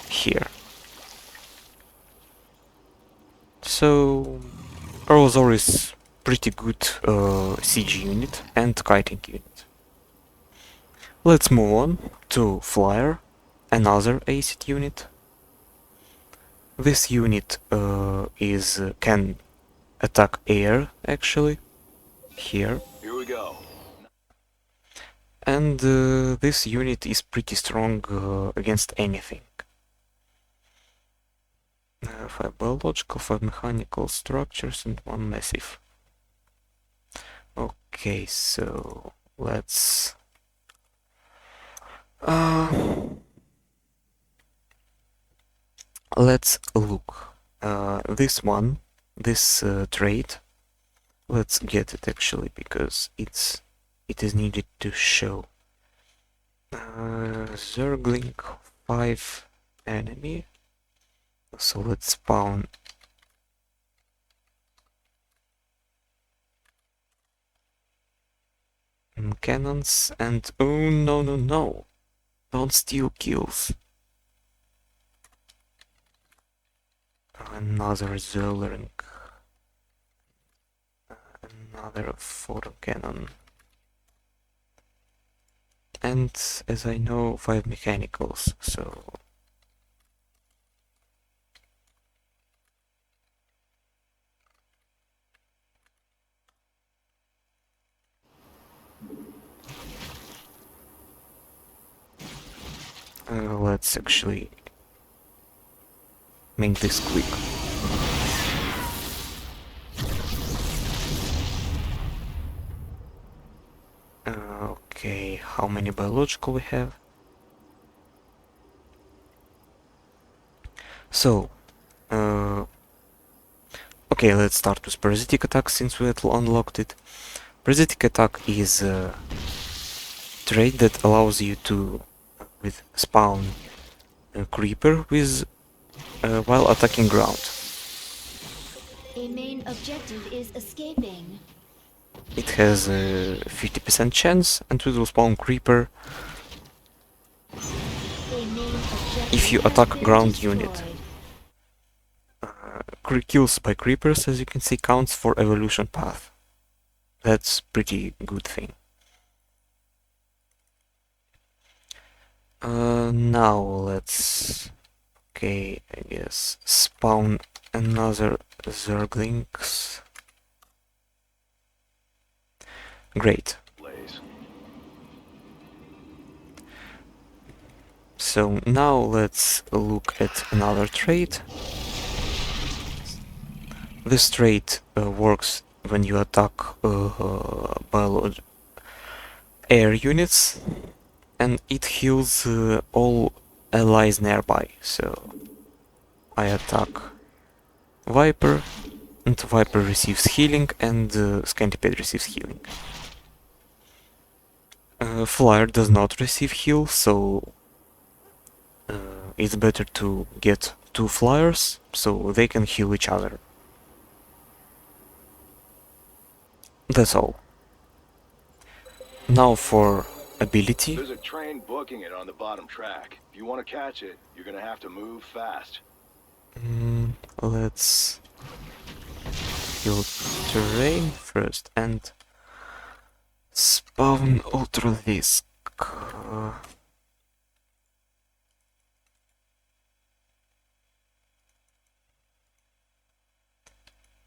Here. So Arlozor is pretty good siege unit and kiting unit. Let's move on to Flyer, another acid unit. This unit can attack air actually here, Here we go. and this unit is pretty strong against anything. 5 biological, 5 mechanical structures, and 1 massive. Okay, so let's look. This trait. Let's get it actually because it is needed to show. Zergling 5 enemy. So let's spawn cannons and oh no, don't steal kills. Another Zerling, another photon cannon, and as I know 5 mechanicals, so let's actually make this quick. Okay, how many biological we have? So, okay, let's start with parasitic attack since we unlocked it. Parasitic attack is a trait that allows you to spawn a creeper with while attacking ground. A main objective is escaping. It has a 50% chance and it will spawn creeper A main objective if you has attack been ground destroyed. unit. Kills by creepers, as you can see, counts for evolution path. That's pretty good thing. Now let's, okay, I guess, spawn another Zerglings. Great. Blaze. So now let's look at another trait. This trait works when you attack air units, and it heals all allies nearby. So I attack Viper, and Viper receives healing, and Scantipede receives healing. Flyer does not receive heal, so it's better to get 2 flyers so they can heal each other. That's all. Now for ability. There's a train booking it on the bottom track. If you want to catch it, you're gonna have to move fast. Let's kill terrain first and spawn Ultralisk.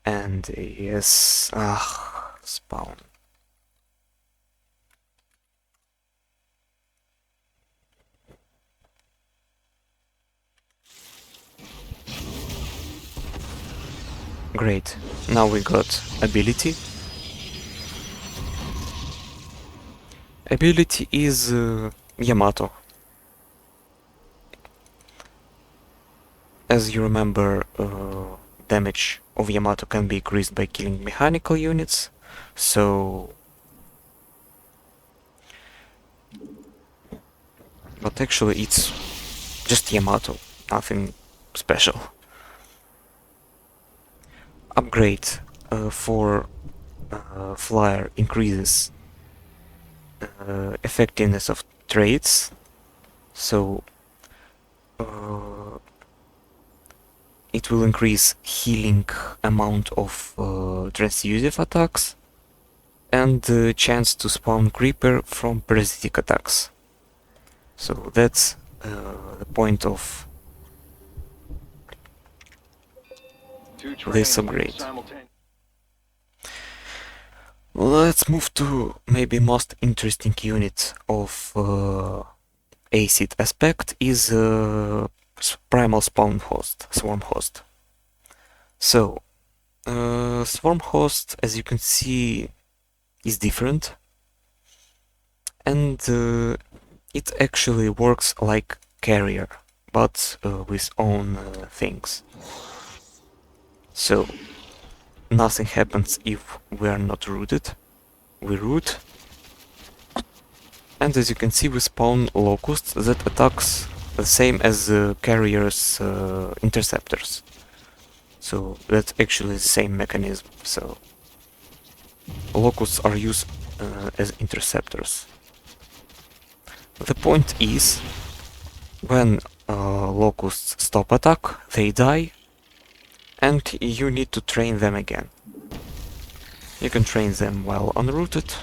And yes, spawn. Great, now we got ability. Ability is Yamato. As you remember, damage of Yamato can be increased by killing mechanical units, so... But actually it's just Yamato, nothing special. Upgrade for Flyer increases effectiveness of traits, so it will increase healing amount of transfusive attacks and the chance to spawn creeper from parasitic attacks. So that's the point of this upgrade. Let's move to maybe most interesting unit of acid aspect is primal spawn host, swarm host. So swarm host, as you can see, is different, and it actually works like carrier, but with own things. So nothing happens if we are not rooted. We root, and as you can see, we spawn locusts that attacks the same as the carrier's interceptors. So that's actually the same mechanism. So locusts are used as interceptors. The point is, when locusts stop attack, they die, and you need to train them again. You can train them while unrooted.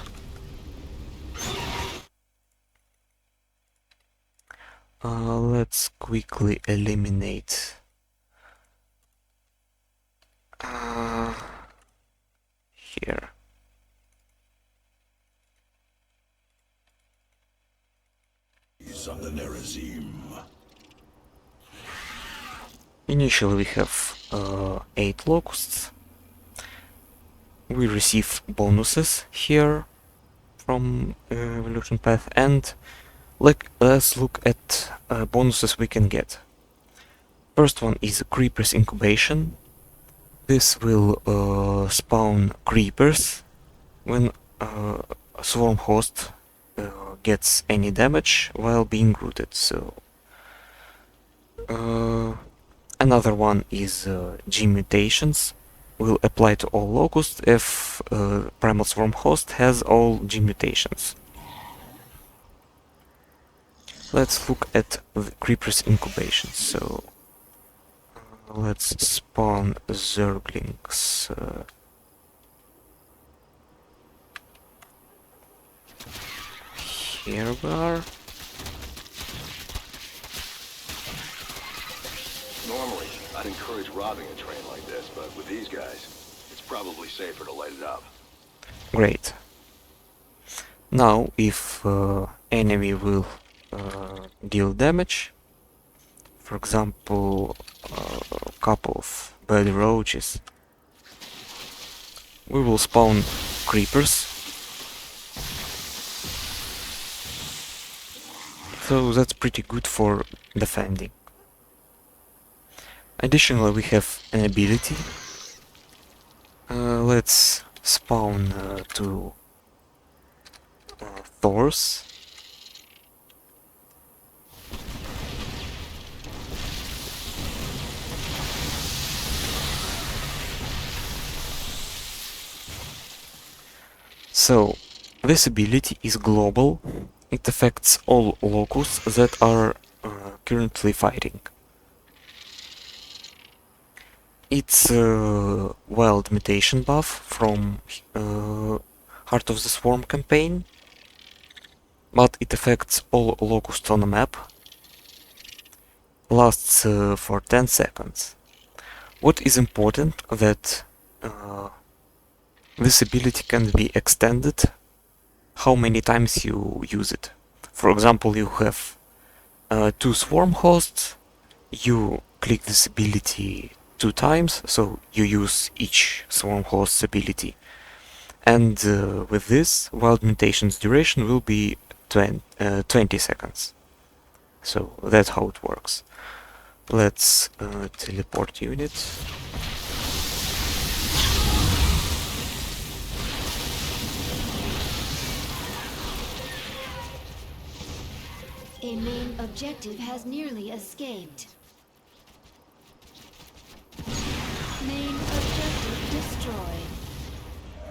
Let's quickly eliminate here. On the Nerazim. Initially we have 8 locusts. We receive bonuses here from evolution path, and let's look at bonuses we can get. First one is creepers incubation. This will spawn creepers when a swarm host gets any damage while being rooted. So another one is G mutations. Will apply to all locusts if primal swarm host has all G mutations. Let's look at the creepers incubation. So let's spawn zerglings. Here we are. Normally, I'd encourage robbing a train like this, but with these guys, it's probably safer to light it up. Great. Now, if enemy will deal damage, for example, a couple of bad roaches, we will spawn creepers. So that's pretty good for defending. Additionally, we have an ability. Let's spawn two Thors. So, this ability is global. It affects all locusts that are currently fighting. It's a wild mutation buff from Heart of the Swarm campaign, but it affects all locusts on the map. Lasts for 10 seconds. What is important that this ability can be extended how many times you use it. For example, you have two swarm hosts, you click this ability 2 times, so you use each swarm host's ability. And with this, wild mutation's duration will be 20 seconds. So that's how it works. Let's teleport units. A main objective has nearly escaped. Main objective destroyed.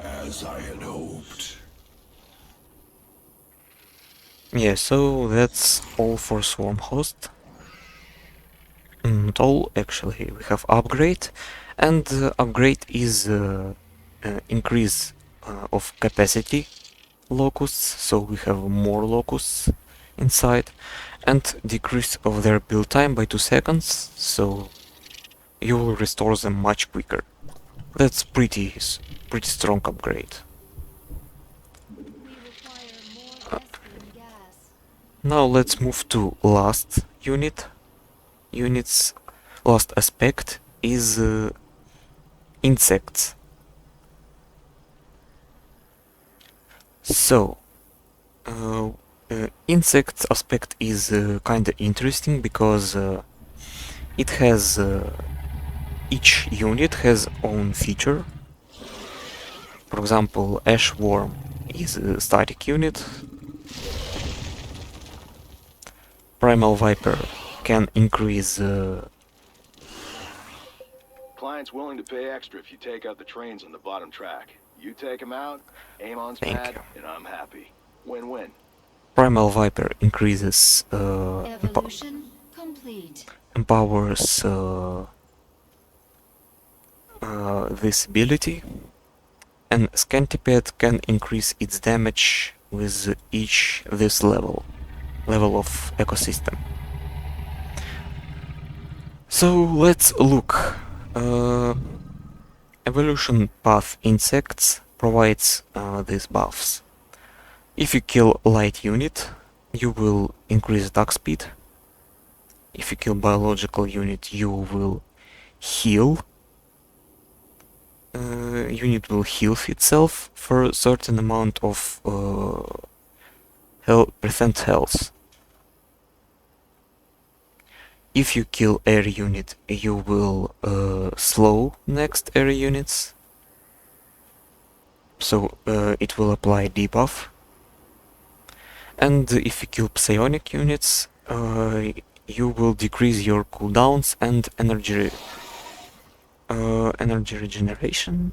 As I had hoped. Yeah, so that's all for swarm host. Not all, actually. We have upgrade, and upgrade is increase of capacity locusts, so we have more locusts inside, and decrease of their build time by 2 seconds, so you will restore them much quicker. That's pretty strong upgrade. We require more Espen gas. Now let's move to last unit. Unit's last aspect is insects. So insects aspect is kinda interesting because it has each unit has own feature. For example, ash worm is a static unit. Primal viper can increase Client's willing to pay extra if you take out the trains on the bottom track. You take them out, aim on Thank pad, you. and I'm happy. Win-win. Primal viper increases Evolution complete. empowers this ability, and Scantipede can increase its damage with each this level of ecosystem. So let's look. Evolution path insects provides these buffs. If you kill light unit, you will increase attack speed. If you kill biological unit, you will heal. unit will heal itself for a certain amount of percent health. If you kill air unit, you will slow next air units, so it will apply debuff. And if you kill psionic units, you will decrease your cooldowns and energy regeneration.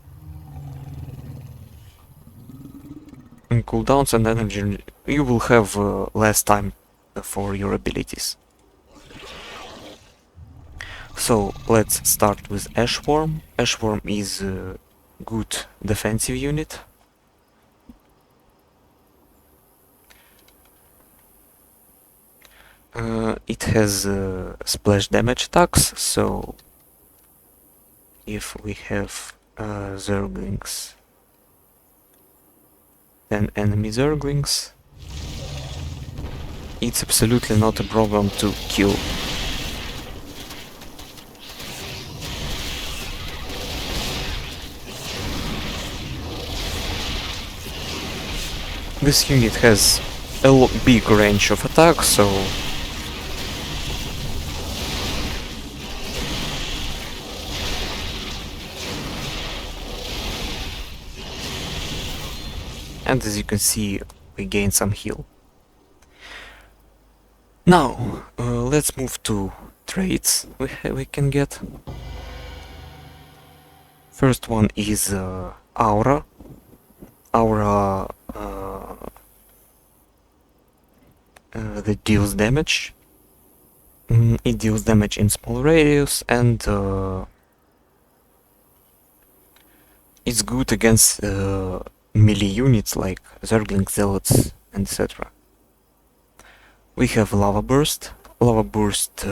And cooldowns and energy, you will have less time for your abilities. So let's start with Ashworm. Ashworm is a good defensive unit. It has splash damage attacks, so if we have Zerglings, then enemy Zerglings, it's absolutely not a problem to kill. This unit has a big range of attack, so and as you can see, we gain some heal. Now, let's move to traits we can get. First one is Aura. Aura that deals damage. It deals damage in small radius, and it's good against melee units like Zergling Zealots, etc. We have Lava Burst. Lava Burst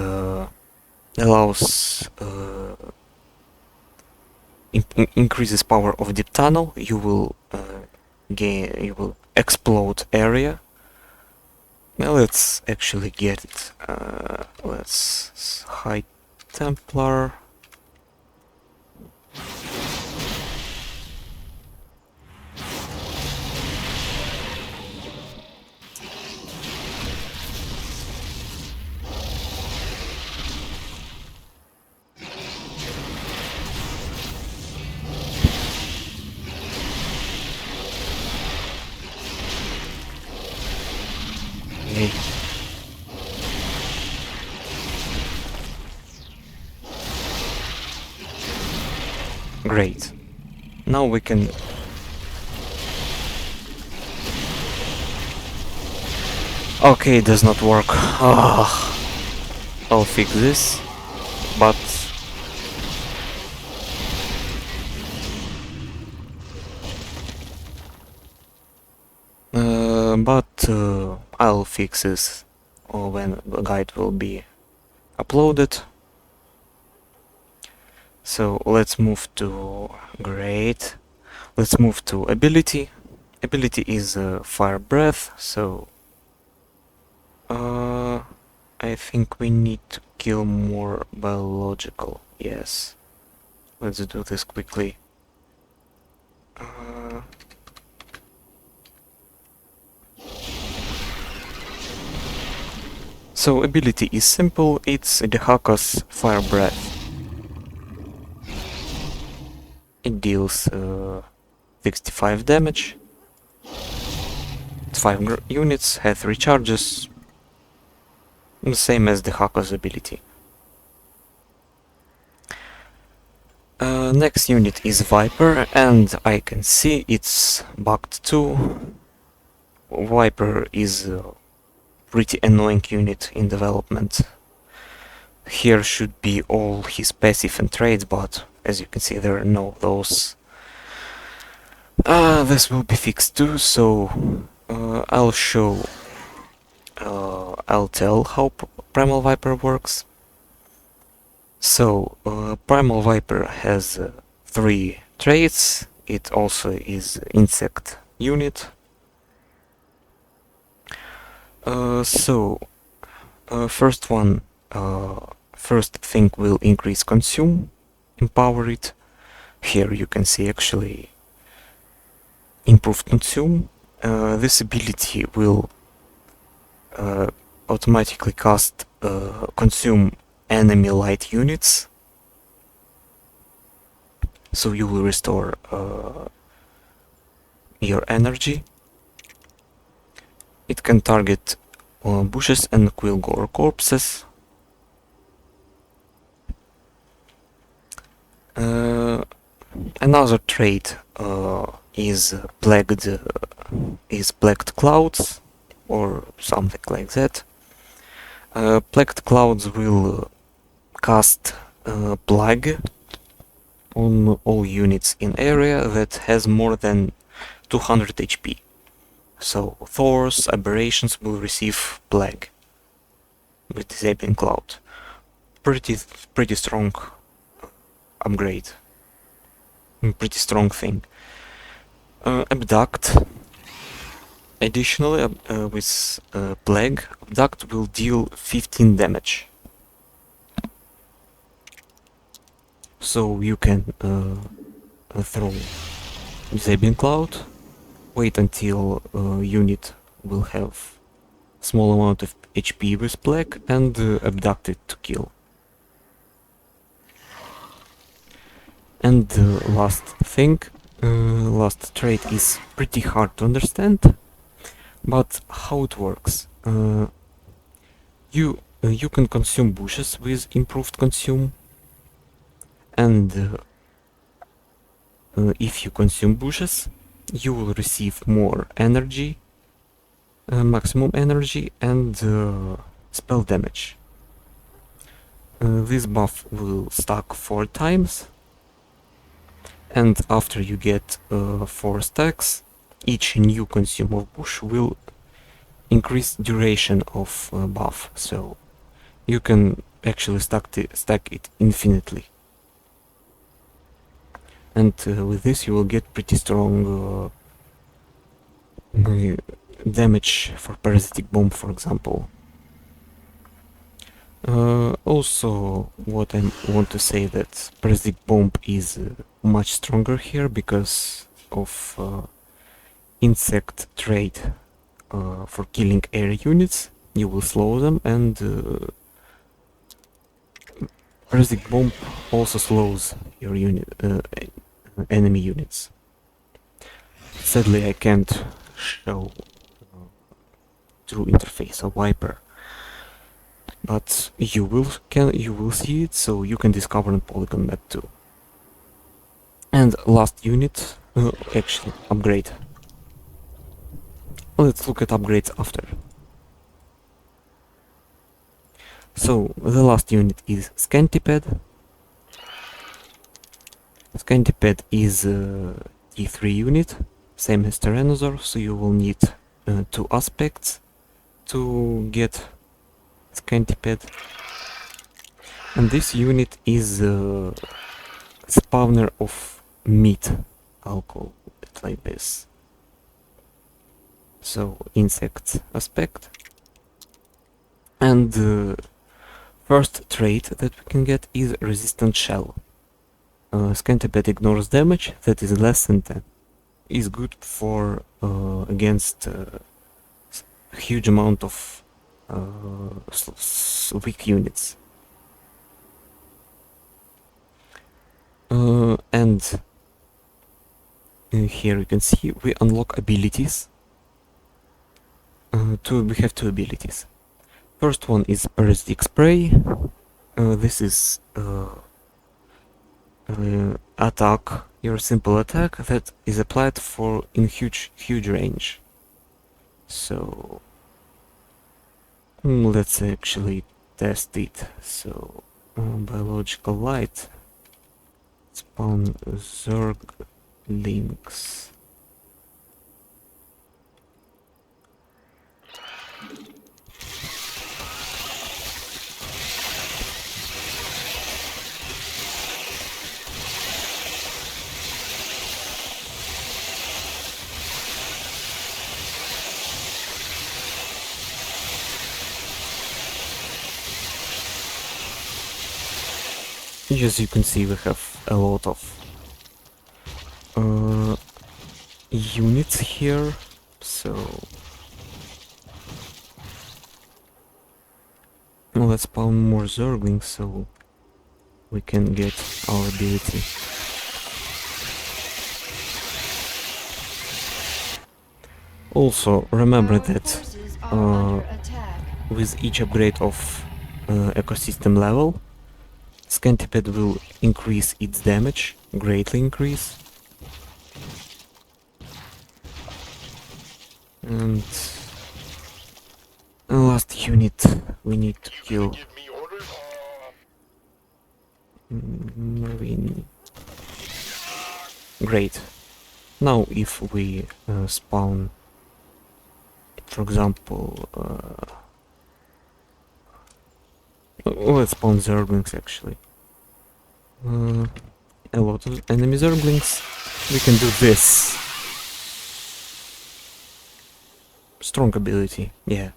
allows increases power of deep tunnel. You will explode area. Now let's actually get it. Let's High Templar. Okay. Great. Now we can okay, it does not work. I'll fix this, but I'll fix this when the guide will be uploaded. So let's move to great. Let's move to ability. Ability is Fire Breath, so I think we need to kill more biological. Yes. Let's do this quickly. So ability is simple, it's Dehako's Fire Breath. It deals 65 damage. It's 5 units, has 3 charges. The same as Dehako's ability. Next unit is Viper, and I can see it's bugged too. Viper is pretty annoying unit in development. Here should be all his passive and traits, but as you can see there are no those. This will be fixed too, so I'll tell how Primal Viper works. So Primal Viper has 3 traits. It also is insect unit. First thing will increase consume, empower it, here you can see actually improved consume. This ability will automatically consume enemy light units, so you will restore your energy. It can target bushes and quill gore corpses. Another trait is plagued clouds, or something like that. Plagued clouds will cast plague on all units in area that has more than 200 HP. So Thors, aberrations will receive plague with disabling cloud. Pretty strong upgrade. Pretty strong thing. Abduct. Additionally, with plague, Abduct will deal 15 damage. So you can throw disabling cloud, wait until unit will have small amount of HP with plague, and abduct it to kill. And the last thing, last trait is pretty hard to understand, but how it works. You can consume bushes with improved consume, and if you consume bushes, you will receive more energy, maximum energy, and spell damage. This buff will stack 4 times, and after you get 4 stacks, each new consume of bush will increase duration of buff, so you can actually stack it infinitely. And with this you will get pretty strong damage for parasitic bomb, for example. Also, what I want to say that parasitic bomb is much stronger here because of insect trait for killing air units. You will slow them, and parasitic bomb also slows your enemy units. Sadly, I can't show true interface of Viper, but you will see it, so you can discover on Polygon map too. And last unit, actually upgrade. Let's look at upgrades after. So the last unit is Scantipede. Scantipede is a T3 unit, same as Tyrannosaur, so you will need 2 aspects to get Scantipede. And this unit is a spawner of meat, I'll call it like this. So insect aspect. And the first trait that we can get is resistant shell. Scantipede ignores damage that is less than 10. Is good for against a huge amount of weak units. And here you can see we unlock abilities. We have 2 abilities. First one is Parasitic Spray. This is attack, your simple attack that is applied in huge range. So let's actually test it. So biological light, spawn Zerglings. As you can see, we have a lot of units here, so let's spawn more Zerglings so we can get our ability. Also, remember Our that forces are under attack. with each upgrade of ecosystem level, Scantipede will increase its damage, greatly increase. And the last unit we need to kill. Marine. Great. Now if we spawn, for example, let's spawn Zerglings actually. A lot of enemy Zerglings. We can do this. Strong ability, yeah.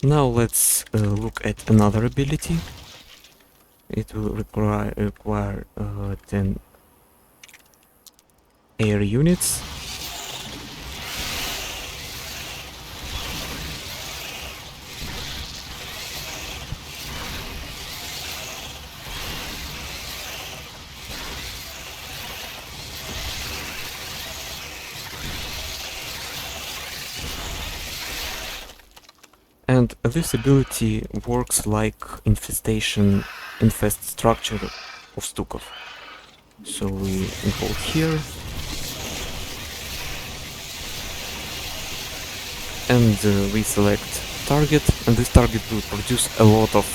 Now let's look at another ability. It will require 10 air units. And this ability works like infest structure of Stukov. So we hold here, and we select target, and this target will produce a lot of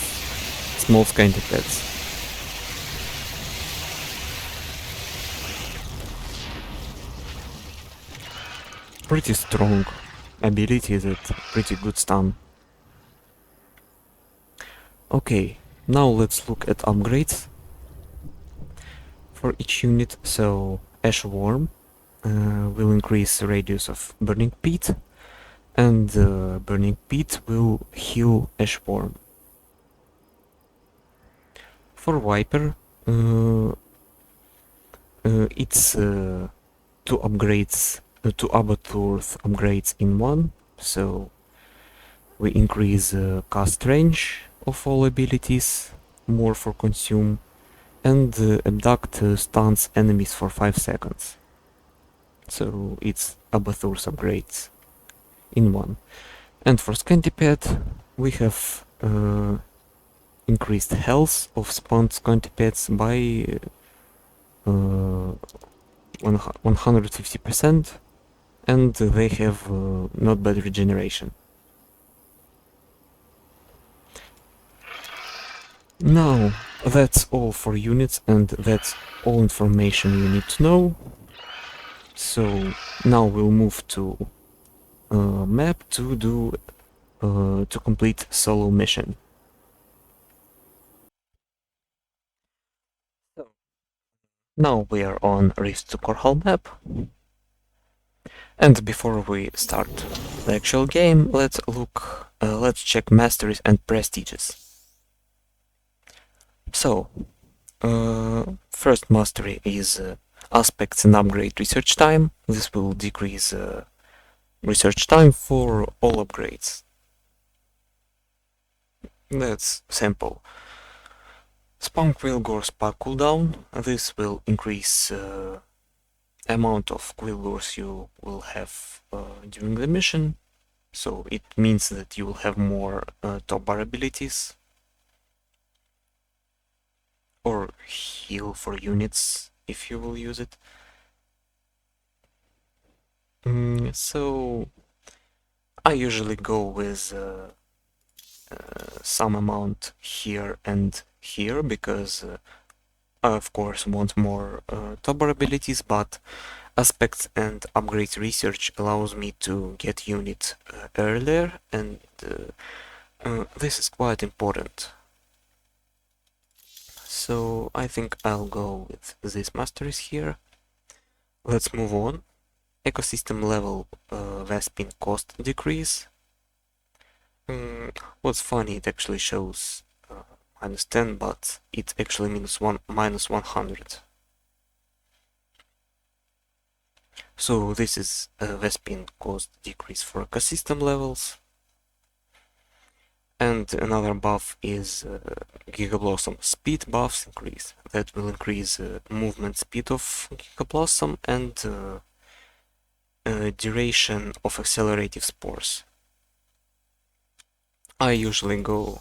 small Scantipedes. Pretty strong ability, that pretty good stun. Okay, now let's look at upgrades for each unit. So Ash Worm will increase the radius of Burning Pit, and Burning Pit will heal Ash Worm. For Viper, it's two upgrades, two Abattoirs upgrades in one, so we increase cast range of all abilities, more for consume, and abduct stuns enemies for 5 seconds. So it's Abattoirs upgrades in one. And for Scantipede, we have increased health of spawned Scantipedes by 150%, and they have not bad regeneration. Now, that's all for units, and that's all information you need to know. So now we'll move to map to do to complete solo mission. So now we are on Rift to Korhal map, and before we start the actual game, let's check masteries and prestiges. So first mastery is aspects and upgrade research time. This will decrease research time for all upgrades. That's simple. Spawn Quillgore Spa cooldown. This will increase amount of Quillgores you will have during the mission. So it means that you will have more top bar abilities or heal for units if you will use it. So I usually go with some amount here and here because I of course want more top bar abilities, but aspects and upgrades research allows me to get units earlier, and this is quite important. So I think I'll go with these masteries here. Let's move on. Ecosystem level Vespin cost decrease. What's funny, it actually shows -10, but it actually means minus 100. So this is the spin cost decrease for ecosystem levels. And another buff is Gigablossom speed buffs increase. That will increase movement speed of Gigablossom and duration of accelerative spores. I usually go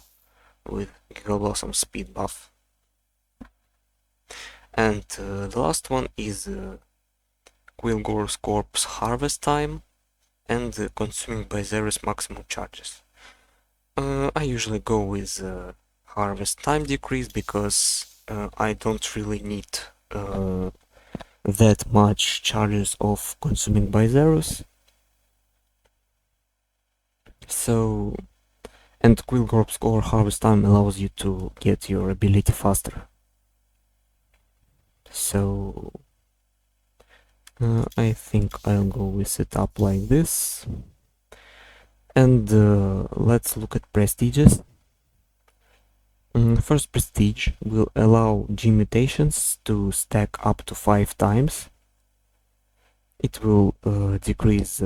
with Gigablossom speed buff. And the last one is Quillgore's Corpse harvest time and consuming by Zerus maximum charges. I usually go with harvest time decrease because I don't really need that much charges of consuming by Zerus. So, and Quillgore's Core harvest time allows you to get your ability faster. So, I think I'll go with it up like this. And let's look at prestiges. First prestige will allow G mutations to stack up to 5 times. It will decrease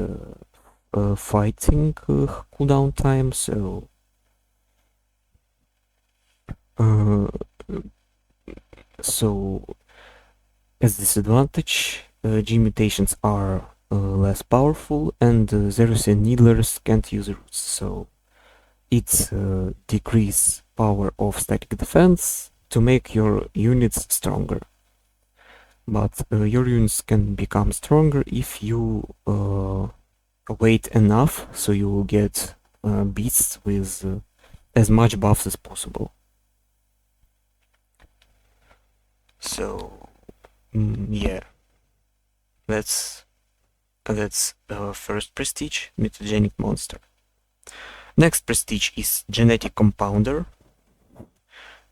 fighting cooldown time, so as disadvantage, G mutations are less powerful, and Zerus and Needlers can't use roots, so it's decrease power of static defense to make your units stronger. But your units can become stronger if you wait enough, so you will get beasts with as much buffs as possible. So yeah, that's first prestige, mutagenic monster. Next prestige is genetic compounder.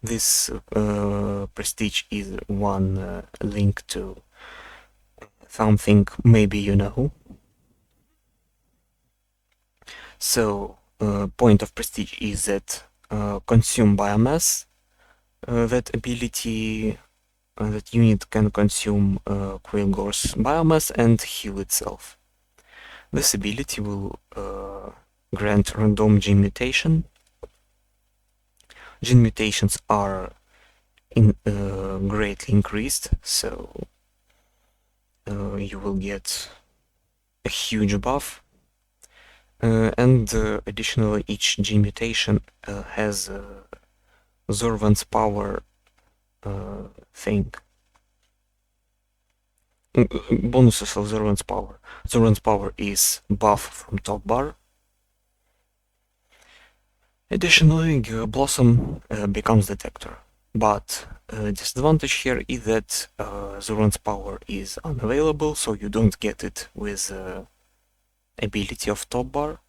This prestige is one link to something maybe you know. So point of prestige is that consume biomass. That ability, that unit can consume Quillgore's biomass and heal itself. This ability will grant random gene mutation. Gene mutations are greatly increased, so you will get a huge buff. And additionally, each gene mutation has Zurvan's power thing. Bonuses of Zurvan's power. Zurvan's power is buff from top bar. Additionally, Blossom becomes detector, but disadvantage here is that Zurvan's power is unavailable, so you don't get it with ability of top bar.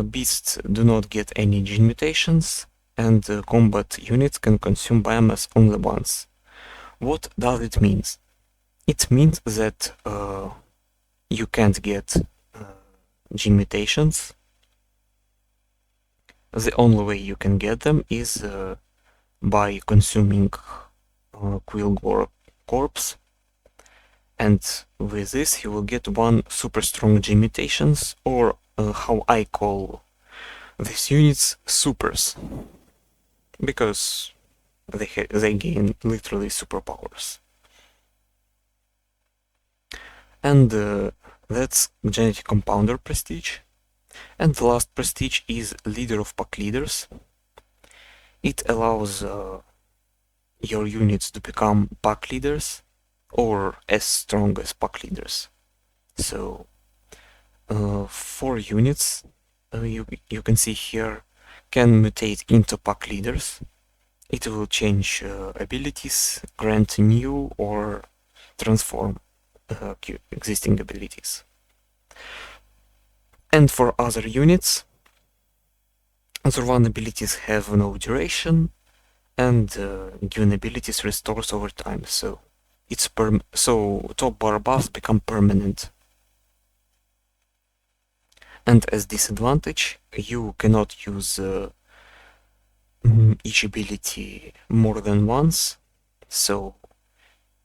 Beasts do not get any gene mutations, and combat units can consume biomass only once. What does it mean? It means that you can't get gene mutations. The only way you can get them is by consuming Quillgore corpse, and with this you will get one super strong G mutations, or how I call these units, supers, because they gain literally superpowers. And that's genetic compounder prestige. And the last prestige is leader of pack leaders. It allows your units to become pack leaders, or as strong as pack leaders. So 4 units you can see here can mutate into pack leaders. It will change abilities, grant new, or transform existing abilities. And for other units, Zurvan abilities have no duration, and given abilities restores over time, so it's so top bar buffs become permanent. And as disadvantage, you cannot use each ability more than once, so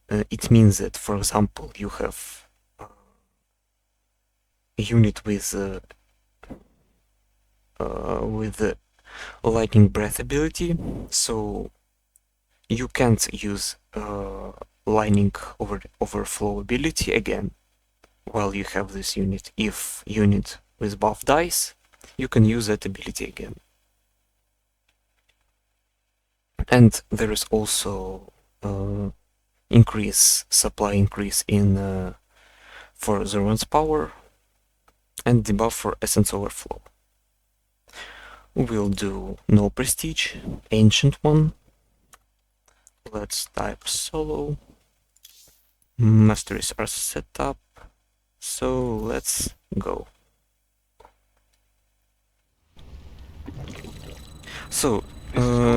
it means that, for example, you have unit with lightning breath ability, so you can't use lightning overflow ability again while you have this unit. If unit with buff dies, you can use that ability again. And there is also supply increase in for Zurvan's power, and debuff for essence overflow. We'll do no prestige, ancient one. Let's type solo. Masteries are set up, so let's go. So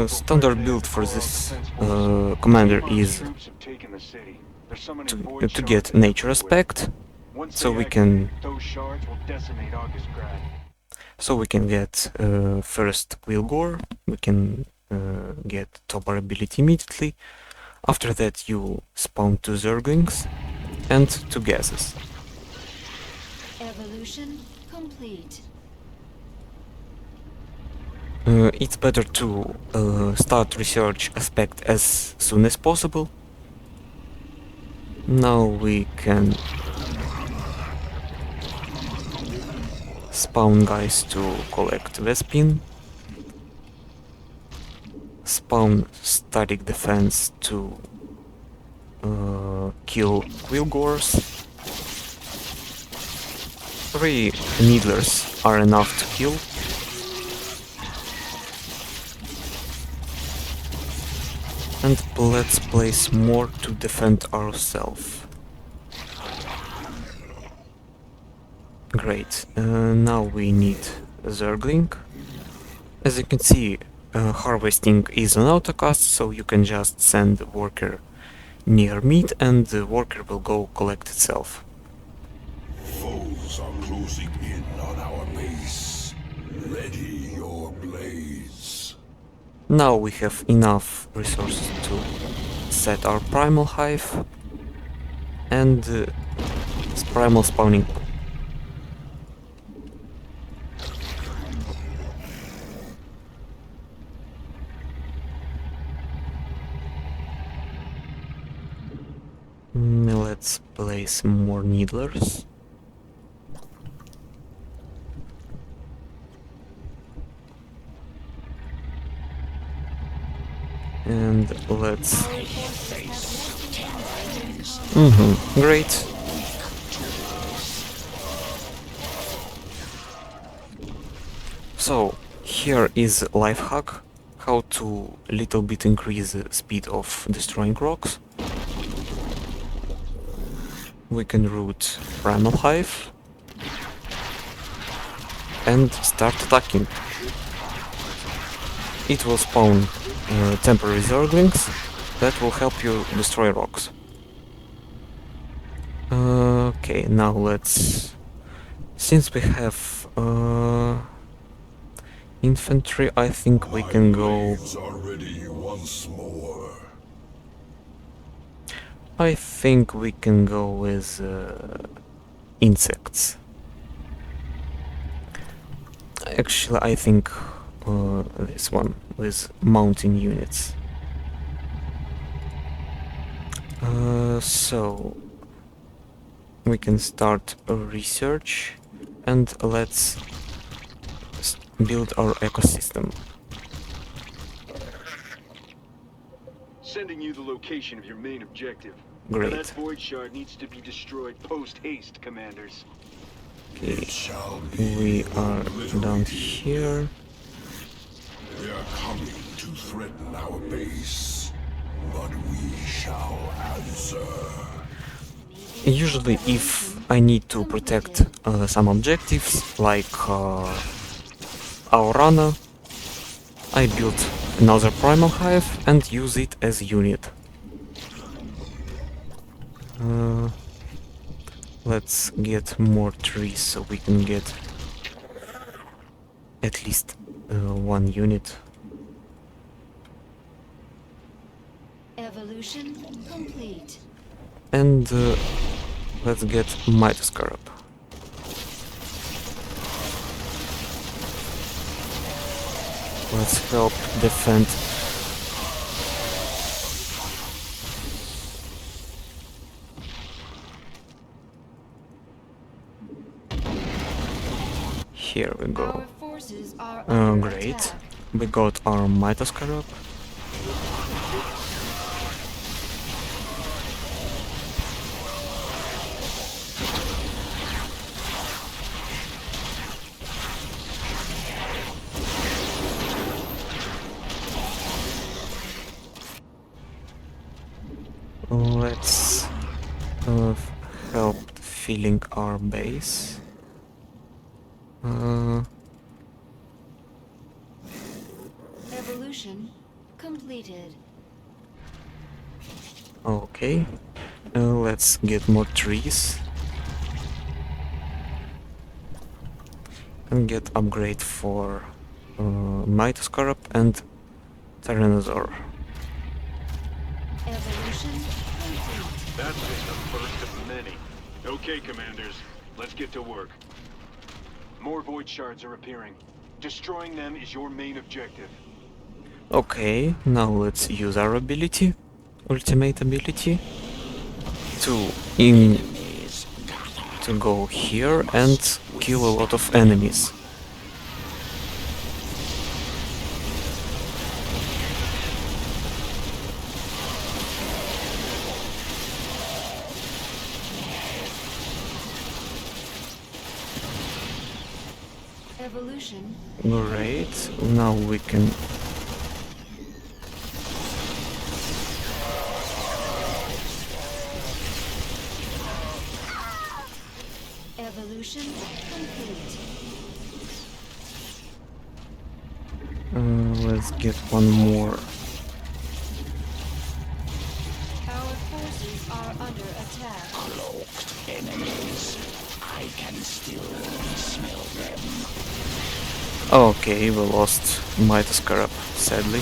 standard build for this commander is to get nature aspect, so we can get first Quillgore, we can get Tobar ability immediately. After that you spawn 2 Zerglings and 2 gases. Evolution complete. It's better to start research aspect as soon as possible. Now we can spawn guys to collect Vespin, spawn static defense to kill Quillgores. 3 Needlers are enough to kill. And let's place more to defend ourselves. Great, now we need Zergling. As you can see, harvesting is an autocast, so you can just send the worker near meat and the worker will go collect itself. Foes are closing in on our base. Ready your blades. Now we have enough resources to set our primal hive and primal spawning. Let's place more needlers. And let's... great. So, here is life hack, how to little bit increase the speed of destroying rocks. We can root Primal Hive and start attacking. It will spawn temporary Zerglings that will help you destroy rocks. Okay, now let's... Since we have infantry, I think we can go... I think we can go with insects. Actually, I think this one with mountain units. So we can start a research and let's build our ecosystem. Sending you the location of your main objective. Great. That void shard needs to be destroyed post-haste, commanders. Okay, we are down here. They are coming to threaten our base, but we shall answer. Usually if I need to protect some objectives, like Aurana, I build another Primal Hive and use it as a unit. Let's get more trees so we can get at least one unit. Evolution complete. And let's get Mighty Scarab. Let's help defend. Here we Our go. forces are under Great. attack. We got our Mitoscarab. Let's help filling our base. Evolution completed. Okay. Let's get more trees. And get upgrade for Mitoscarab and Tyrannosaur. Evolution complete. That's just the first of many. Okay, commanders, let's get to work. More void shards are appearing. Destroying them is your main objective. Okay, now let's use our ability, ultimate ability, to go here and kill a lot of enemies. Evolution. Great, now we can. Evolution complete. Let's get one more. Our forces are under attack. Cloaked enemies. I can still smell them. Okay, we lost Mitoscarab, sadly.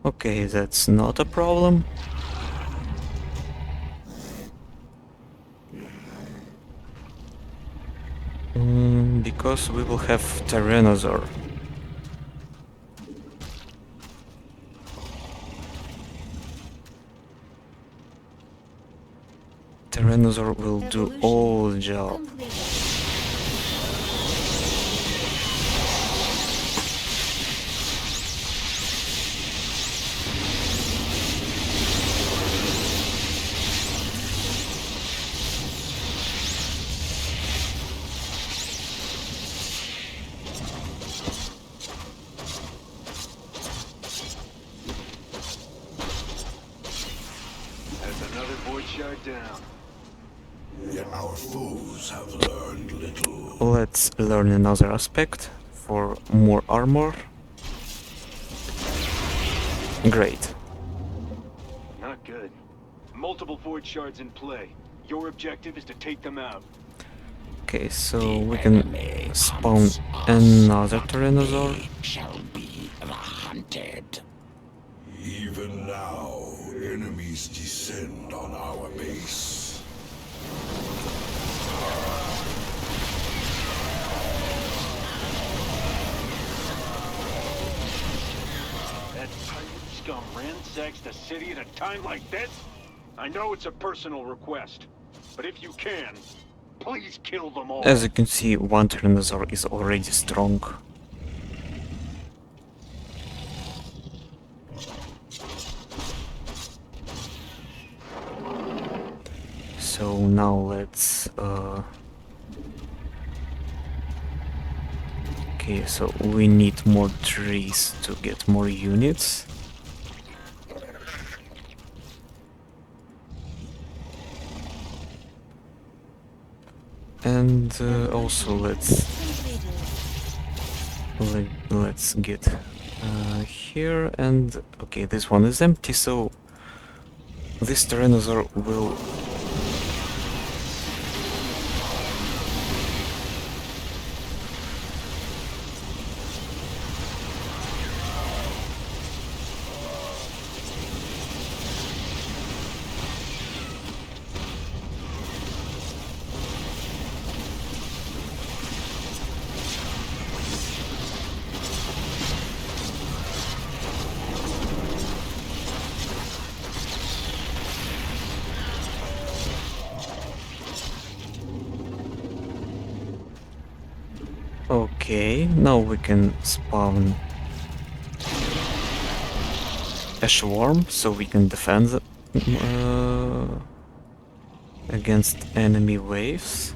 Okay, that's not a problem. Because we will have Tyrannosaur. Tyrannosaur will do Evolution all the job. completed. That's another void shard down. Yet our foes have learned little. Let's learn another aspect for more armor. Great. Not good. Multiple void shards in play. Your objective is to take them out. Okay, so we can spawn another Tyrannosaur. Shall be the hunted. Even now, enemies descend on our base. That pirate scum ransacks the city at a time like this? I know it's a personal request, but if you can, please kill them all. As you can see, one Tyrannosaur is already strong. So now let's okay, so we need more trees to get more units. And also let's get here, and okay, this one is empty, so this Tyrannosaur will Okay, now we can spawn a swarm so we can defend against enemy waves.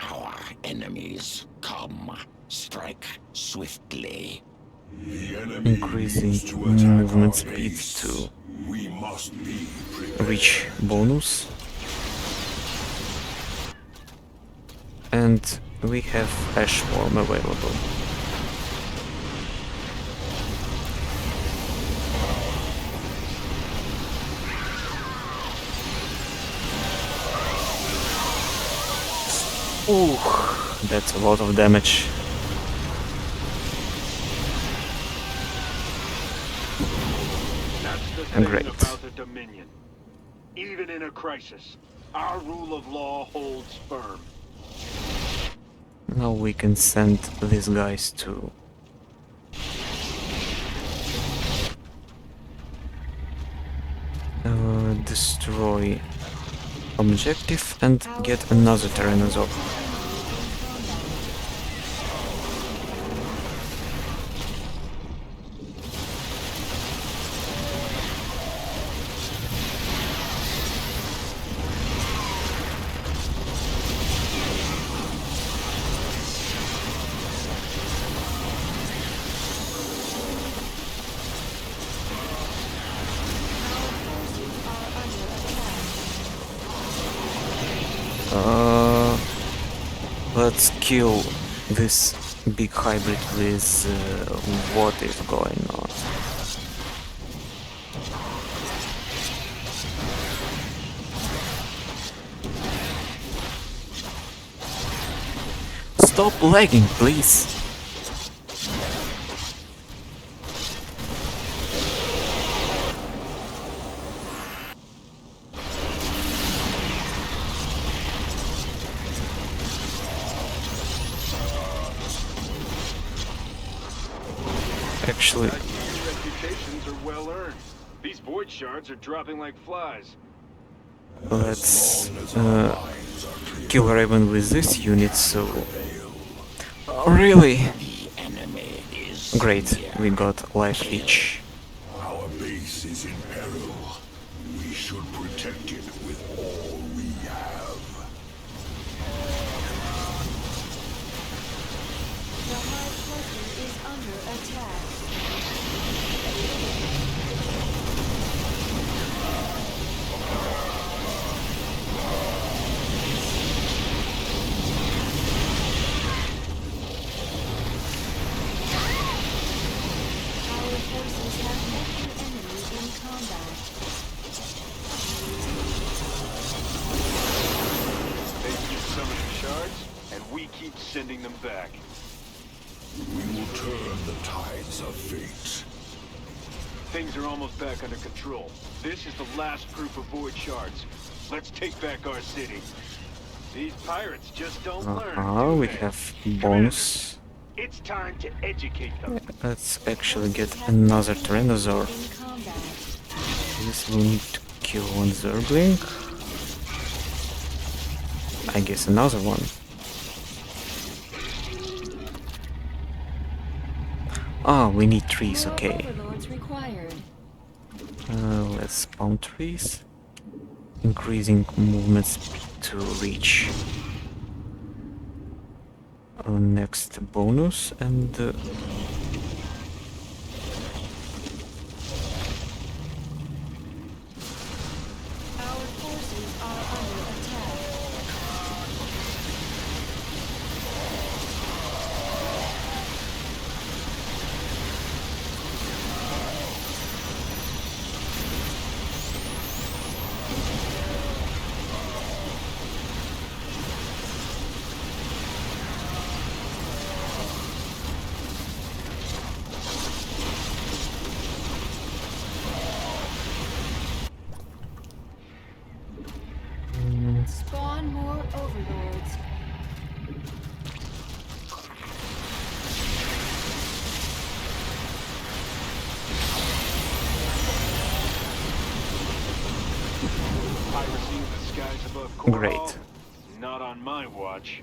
Our enemies come. Strike swiftly. The enemy Increasing means to attack movement our speed base. to We must be prepared. reach bonus. And we have a swarm available. Ooh, that's a lot of damage. That's the thing Great. about the Dominion. Even in a crisis, our rule of law holds firm. Now we can send these guys to destroy objective and get another Tyrannosaur. Let's kill this big hybrid with what is going on. Stop lagging, please. Actually, I see your reputations are well earned. These void shards are dropping like flies. let's kill Raven with this unit, so... Oh, really? The enemy is Great, we got life leech. Our base is in peril. We should protect it with all we have. The high cluster is under attack. Our forces have met the enemy in combat. They keep summoning shards, and we keep sending them back. We will turn the tides of fate. Things are almost back under control. This is the last group of void shards. Let's take back our city. These pirates just don't learn. Do We they? have bonus. It's time to educate them. Let's actually get another Tyrannosaur. In combat. This will need to kill one Zergling. I guess another one. Ah, we need trees, More okay. overlords required. Let's spawn trees. Increasing movement speed to reach next bonus and Our forces are under attack. Spawn more overlords. Piracy in the skies above Cornwall? great. Not on my watch.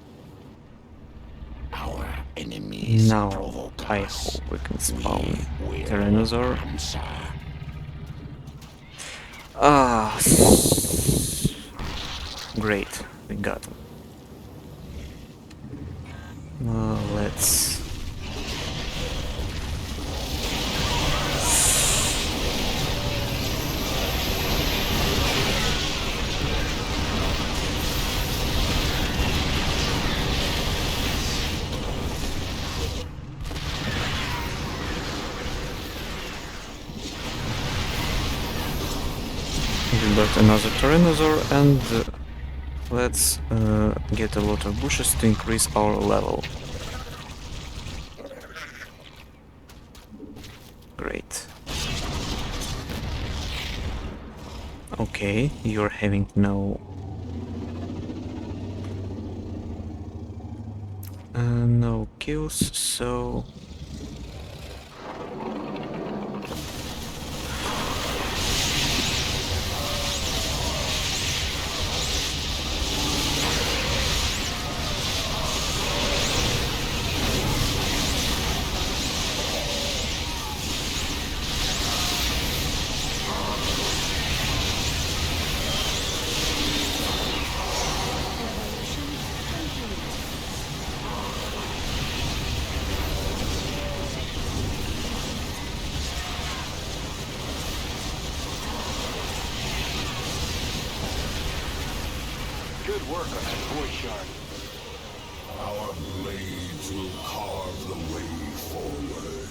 enemies Now provoke I us, hope we can spawn we will Tyrannosaur. answer. Ah, great, we got him. Let's... We got another Tyrannosaur, and let's get a lot of bushes to increase our level. Great. Okay, you're having no kills, so Evolution complete. Good work on that void shard. Our blades will carve the way forward.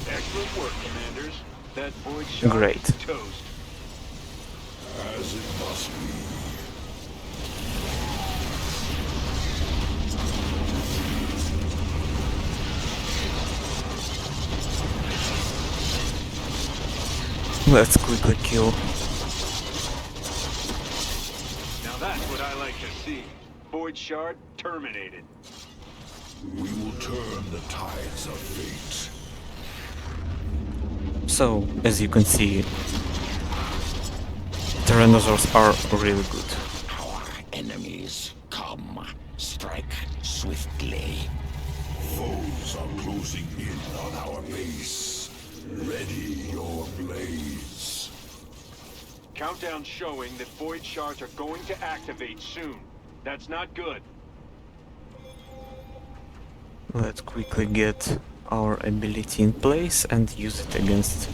Excellent work, commanders. That void shard Great. is toast. As it must be. let's quickly kill. Now that's what I like to see. Void shard terminated. We will turn the tides of fate. So, as you can see, Tyrannosaurs are really good. Our enemies come. Strike swiftly. Foes are closing in on our base. Ready your blades. Countdown showing that void shards are going to activate soon. That's not good. Let's quickly get our ability in place and use it against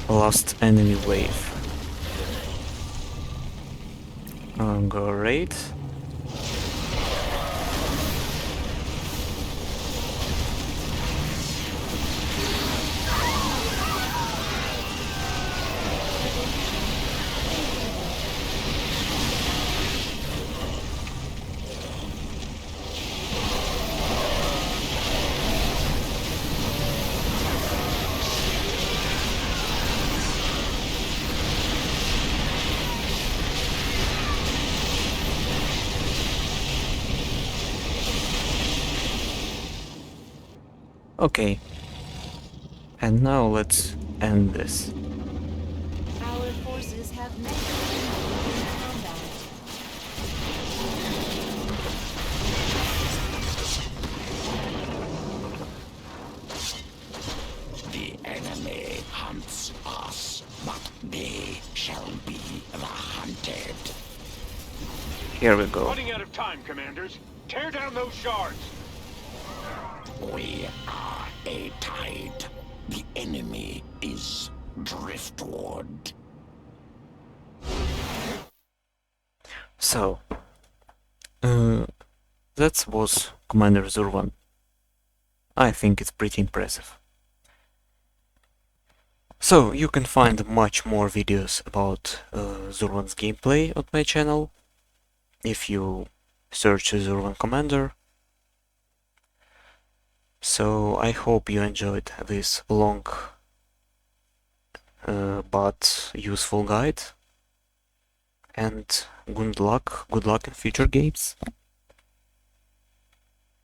last enemy wave. Great. Okay. And now let's end this. Our forces have met the enemy in combat. The enemy hunts us, but they shall be the hunted. Here we go. Running out of time, commanders. Tear down those shards. We are a tide. The enemy is driftwood. So, that was Commander Zurvan. I think it's pretty impressive. So, you can find much more videos about Zurvan's gameplay on my channel if you search Zurvan Commander. So, I hope you enjoyed this long but useful guide. and good luck in future games.